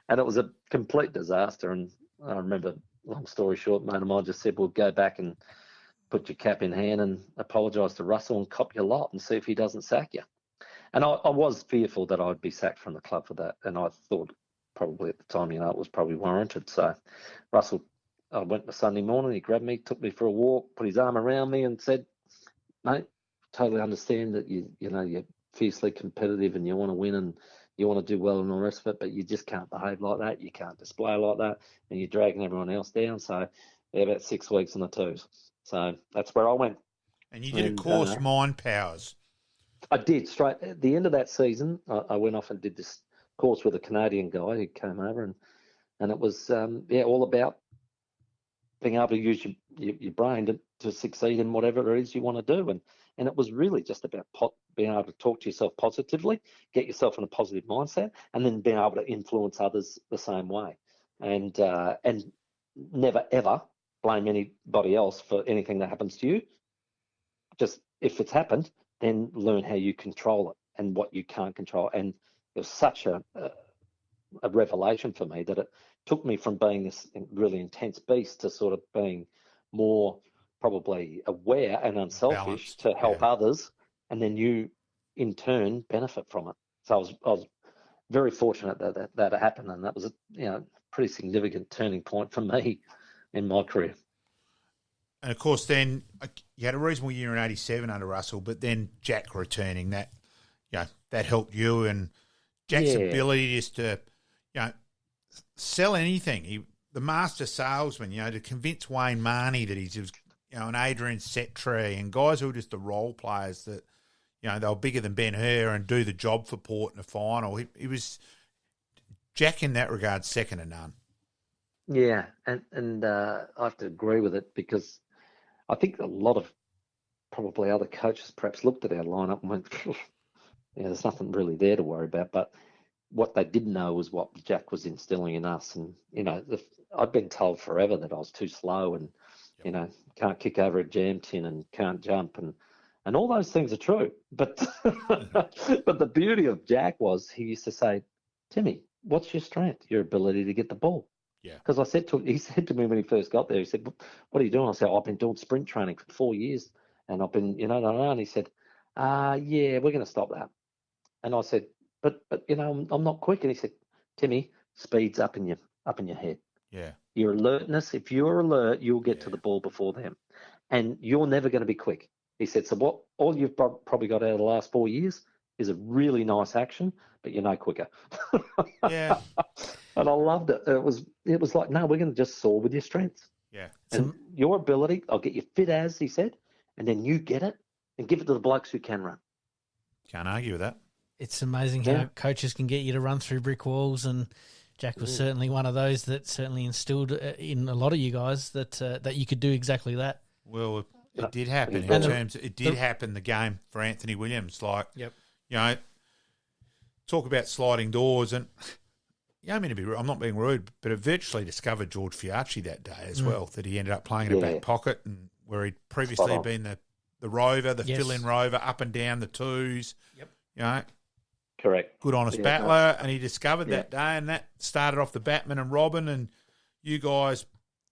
And it was a complete disaster. And I remember, long story short, mate of mine just said, "Well, go back and put your cap in hand and apologise to Russell and cop your lot and see if he doesn't sack you." And I was fearful that I'd be sacked from the club for that. And I thought probably at the time, it was probably warranted. So Russell, I went on Sunday morning, he grabbed me, took me for a walk, put his arm around me and said, "Mate, totally understand that you're fiercely competitive and you want to win and you want to do well and all the rest of it, but you just can't behave like that. You can't display like that, and you're dragging everyone else down." So about 6 weeks on the twos. So that's where I went. And you did a course, Mind Powers. I did. Straight at the end of that season, I went off and did this course with a Canadian guy who came over, and it was all about being able to use your brain to succeed in whatever it is you want to do. And it was really just about being able to talk to yourself positively, get yourself in a positive mindset, and then being able to influence others the same way. And never, ever blame anybody else for anything that happens to you. Just if it's happened, then learn how you control it and what you can't control. And it was such a revelation for me that it took me from being this really intense beast to sort of being more probably aware and unselfish Balanced, to help others, and then you in turn benefit from it. So I was very fortunate that happened, and that was a pretty significant turning point for me in my career. And of course, then you had a reasonable year in '87 under Russell, but then Jack returning, that that helped you, and Jack's ability just to sell anything. The master salesman, to convince Wayne Marnie that he's an Adrian Settree and guys who were just the role players that they were bigger than Ben Hur and do the job for Port in the final. He was Jack in that regard, second to none. Yeah, and I have to agree with it, because I think a lot of probably other coaches perhaps looked at our lineup and went, there's nothing really there to worry about. But what they didn't know was what Jack was instilling in us. And, I'd been told forever that I was too slow and, can't kick over a jam tin and can't jump. And all those things are true. But but the beauty of Jack was he used to say, Timmy, what's your strength? Your ability to get the ball. Yeah. Because he said to me when he first got there, he said, what are you doing? I said, I've been doing sprint training for 4 years and I've been, and he said, yeah, we're going to stop that. And I said, but I'm not quick. And he said, Timmy, speed's up in your head. Yeah. Your alertness, if you're alert, you'll get to the ball before them. And you're never going to be quick. He said, so all you've probably got out of the last 4 years is a really nice action, but you're no quicker. Yeah. And I loved it. It was like, no, we're going to just soar with your strengths. Yeah. And your ability, I'll get you fit as, he said, and then you get it and give it to the blokes who can run. Can't argue with that. It's amazing how coaches can get you to run through brick walls, and Jack was certainly one of those that certainly instilled in a lot of you guys that you could do exactly that. Well, it did happen happen the game for Anthony Williams. Like, talk about sliding doors, and I'm not being rude, but it virtually discovered George Fiacci that day as well, that he ended up playing in a back pocket, and where he'd previously been the rover, the fill-in rover, up and down the twos. Yep. Correct. Good honest battler, and he discovered that day, and that started off the Batman and Robin, and you guys,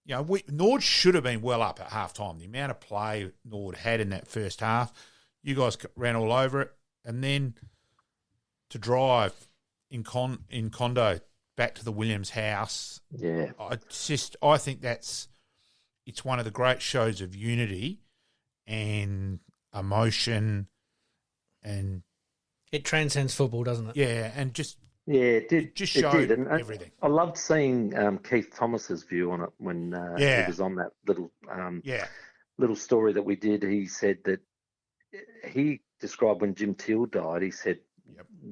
Nord should have been well up at halftime. The amount of play Nord had in that first half, you guys ran all over it, and then to drive in Condo back to the Williams house. Yeah. I think it's one of the great shows of unity and emotion, and it transcends football, doesn't it? Yeah, and it just showed and everything. I loved seeing Keith Thomas's view on it when he was on that little story that we did. He said that he described when Jim Teal died. He said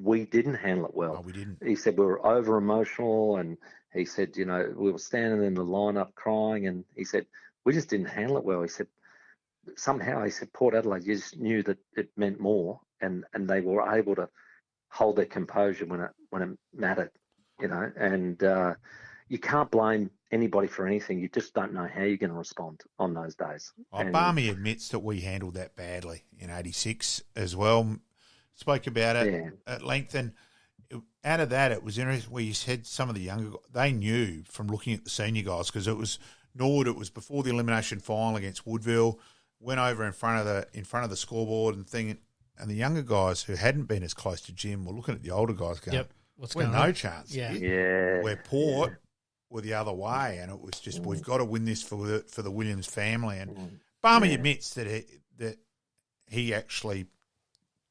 we didn't handle it well. No, we didn't. He said we were over emotional, and he said we were standing in the lineup crying, and he said we just didn't handle it well. He said somehow Port Adelaide just knew that it meant more, and they were able to hold their composure when it mattered, and you can't blame anybody for anything. You just don't know how you're going to respond on those days. Barmy admits that we handled that badly in '86 as well. Spoke about it at length, and out of that, it was interesting where you said some of the younger guys, they knew from looking at the senior guys, because it was Nord. It was before the elimination final against Woodville. Went over in front of the scoreboard and thing, and the younger guys who hadn't been as close to Jim were looking at the older guys going, "We're no chance. We're Port. We're the other way." And it was just, we've got to win this for the Williams family. And Barmy admits that he actually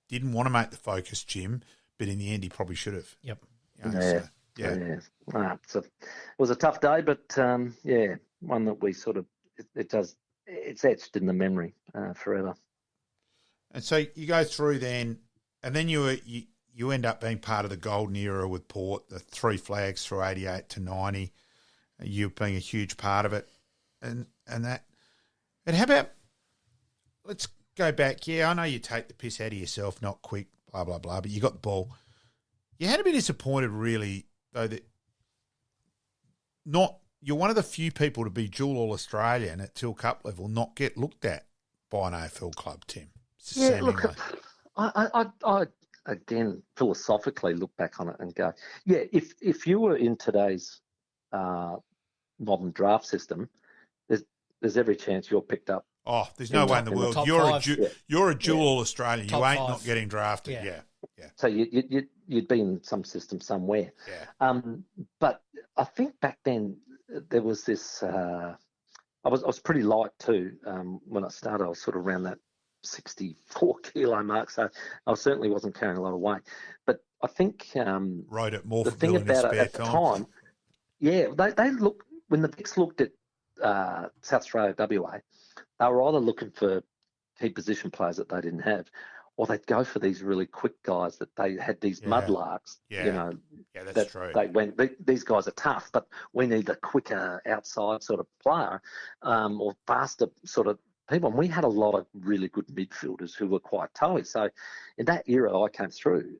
didn't want to make the focus Jim, but in the end he probably should have. Yep. It was a tough day, but one that we sort of it's etched in the memory forever. And so you go through then, and then you end up being part of the golden era with Port, the three flags through '88 to '90. You being a huge part of it, and and that. And how about, let's go back. Yeah, I know you take the piss out of yourself, not quick, blah, blah, blah, but you got the ball. You had to be disappointed, really, though, that you're one of the few people to be dual All-Australian at Till Cup level, not get looked at by an AFL club, Tim. Yeah, look, I again, philosophically look back on it and go, yeah, if you were in today's modern draft system, there's every chance you're picked up. Oh, there's no way in the world. You're a dual Australian. You ain't not getting drafted. Yeah. So you'd be in some system somewhere. Yeah. But I think back then there was this. I was pretty light too. When I started, I was sort of around that 64 kilo mark, so I certainly wasn't carrying a lot of weight. But I think right at more the thing about it at the time, yeah, they looked when the Dicks looked at South Australia, WA, they were either looking for key position players that they didn't have, or they'd go for these really quick guys that they had these mudlarks. Yeah, that's true. They went, these guys are tough, but we need a quicker outside sort of player, or faster sort of people. And we had a lot of really good midfielders who were quite tough. So in that era I came through,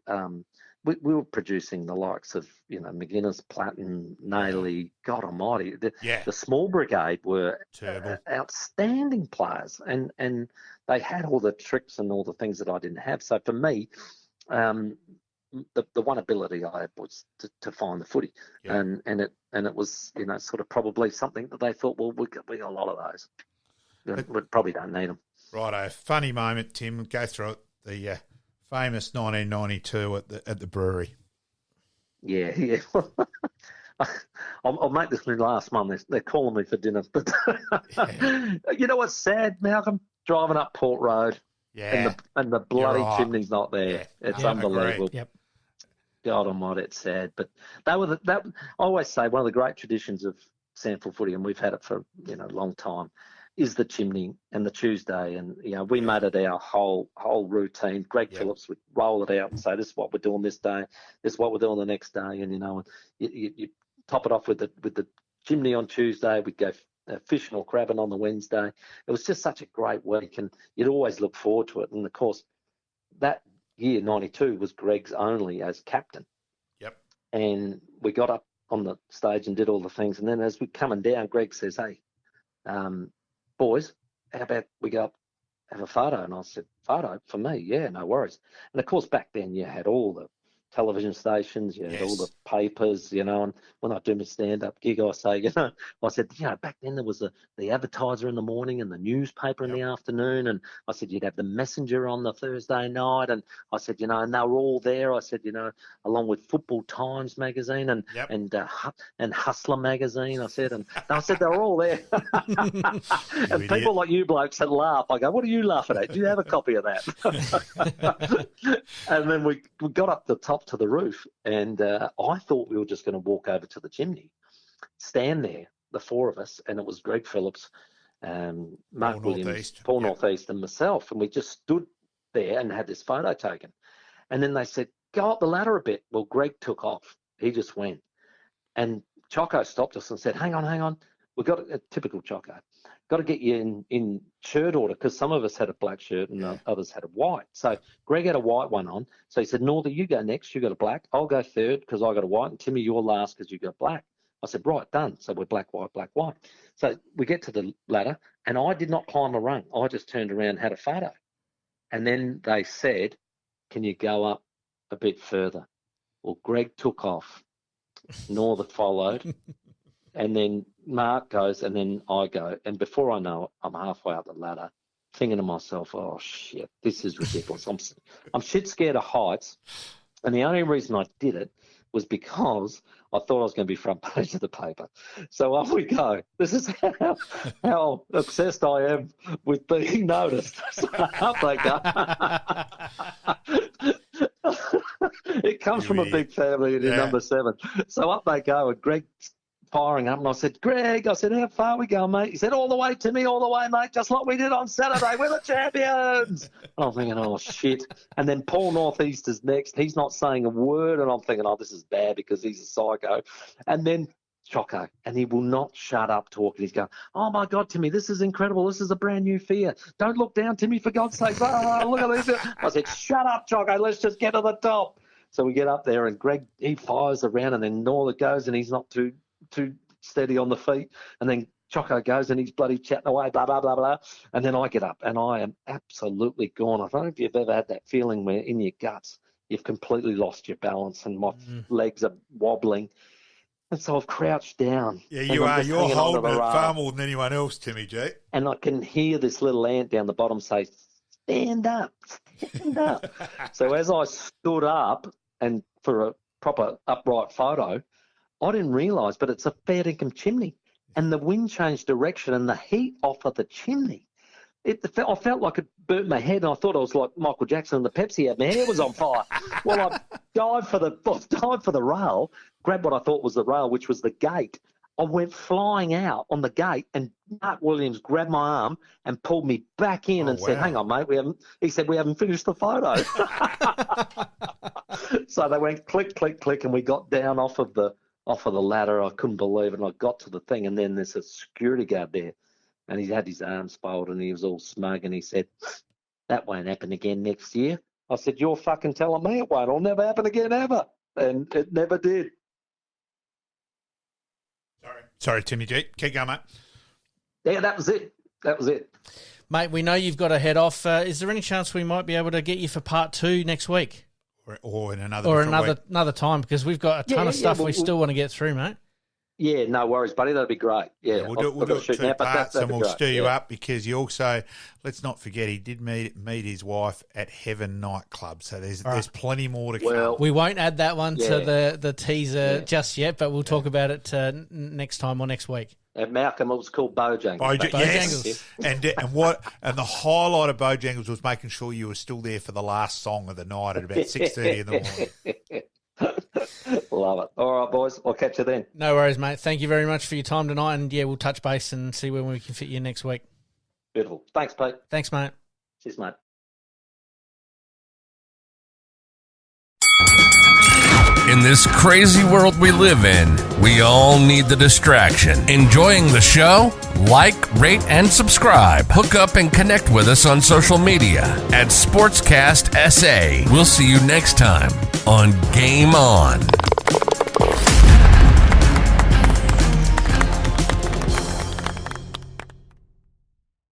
we were producing the likes of, McGuinness, Platten, Nailey, God almighty. The small brigade were outstanding players, and they had all the tricks and all the things that I didn't have. So for me, the one ability I had was to find the footy, and it was sort of probably something that they thought, well, we got a lot of those. We probably don't need them. Right, a funny moment, Tim. Go through it. The famous 1992 at the brewery. Yeah. I'll make this my last one. They're calling me for dinner. But you know what's sad, Malcolm? Driving up Port Road, and the bloody chimney's not there. Yeah. It's unbelievable. Yep. God almighty, it's sad. But they were I always say one of the great traditions of Sandford footy, and we've had it for a long time, is the chimney and the Tuesday. And we made it our whole routine. Greg Phillips would roll it out and say, this is what we're doing this day, this is what we're doing the next day. And you top it off with the chimney on Tuesday. We'd go fishing or crabbing on the Wednesday. It was just such a great week, and you'd always look forward to it. And of course, that year 92 was Greg's only as captain. Yep. And we got up on the stage and did all the things, and then as we're coming down, Greg says, hey, boys, how about we go up, have a photo? And I said, photo? For me? Yeah, no worries. And of course, back then you had all the television stations, you had all the papers, and when I do my stand-up gig, I say, I said, back then there was the advertiser in the morning and the newspaper in the afternoon, and I said you'd have the Messenger on the Thursday night, and I said, and they were all there. I said, along with Football Times magazine and Hustler magazine, I said, and they were all there. And people like you blokes that laugh, I go, what are you laughing at? Do you have a copy of that? And then we got up the top to the roof, and I thought we were just going to walk over to the chimney, stand there, the four of us, and it was Greg Phillips, Mark Williams, Paul Northeast, and myself, and we just stood there and had this photo taken. And then they said, go up the ladder a bit. Well, Greg took off. He just went. And Choco stopped us and said, hang on. We've got a typical Choco. Got to get you in shirt order, because some of us had a black shirt and the others had a white. So Greg had a white one on. So he said, Norther, you go next. You got a black. I'll go third because I got a white. And Timmy, you're last because you got black. I said, right, done. So we're black, white, black, white. So we get to the ladder, and I did not climb a rung. I just turned around and had a photo. And then they said, can you go up a bit further? Well, Greg took off. Norther followed. And then Mark goes, and then I go. And before I know it, I'm halfway up the ladder, thinking to myself, oh, shit, this is ridiculous. I'm shit scared of heights. And the only reason I did it was because I thought I was going to be front page of the paper. So off we go. This is how obsessed I am with being noticed. So up they go. It comes from a big family and number 7. So up they go, and Greg firing up, and I said, Greg, how far we going, mate? He said, all the way, Timmy, all the way, mate, just like we did on Saturday. We're the champions. And I'm thinking, oh, shit. And then Paul Northeast is next. He's not saying a word, and I'm thinking, oh, this is bad because he's a psycho. And then Choco, and he will not shut up talking. He's going, "Oh my God, Timmy, this is incredible. This is a brand new fear. Don't look down, Timmy, for God's sake. Oh, look at this." I said, "Shut up, Choco. Let's just get to the top." So we get up there, and Greg, he fires around, and then Norla goes, and he's not too steady on the feet. And then Choco goes, and he's bloody chatting away, blah, blah, blah, blah. And then I get up, and I am absolutely gone. I don't know if you've ever had that feeling where in your guts you've completely lost your balance, and my legs are wobbling. And so I've crouched down. Yeah, you are. You're holding it far more than anyone else, Timmy G. And I can hear this little ant down the bottom say, "Stand up, stand up." So as I stood up, and for a proper upright photo, I didn't realise, but it's a fair dinkum chimney. And the wind changed direction, and the heat off of the chimney, I felt like it burnt my head, and I thought I was like Michael Jackson and the Pepsi ad. My hair was on fire. Well, I dived for the rail, grabbed what I thought was the rail, which was the gate. I went flying out on the gate, and Mark Williams grabbed my arm and pulled me back in and said, "Hang on, mate, we haven't finished the photo." So they went click, click, click, and we got down off of the ladder. I couldn't believe it. And I got to the thing, and then there's a security guard there, and he had his arms folded, and he was all smug, and he said, "That won't happen again next year." I said, "You're fucking telling me it won't. It'll never happen again, ever." And it never did. Sorry, Timmy G. Keep going, mate. Yeah, that was it. Mate, we know you've got to head off. Is there any chance we might be able to get you for part 2 next week? Or in another time, because we've got a ton of stuff we still want to get through, mate. Yeah, no worries, buddy. That'd be great. Yeah, we'll do it 2 parts, and we'll stir you up, because you also, let's not forget, he did meet his wife at Heaven nightclub. So there's plenty more to come. We won't add that one to the teaser just yet, but we'll talk about it next time or next week. At Malcolm, it was called Bojangles. Yes. And the highlight of Bojangles was making sure you were still there for the last song of the night at about 6:30 in the morning. Love it. All right, boys. I'll catch you then. No worries, mate. Thank you very much for your time tonight, and we'll touch base and see when we can fit you next week. Beautiful. Thanks, Pete. Thanks, mate. Cheers, mate. In this crazy world we live in, we all need the distraction. Enjoying the show? Like, rate, and subscribe. Hook up and connect with us on social media at Sportscast SA. We'll see you next time on Game On.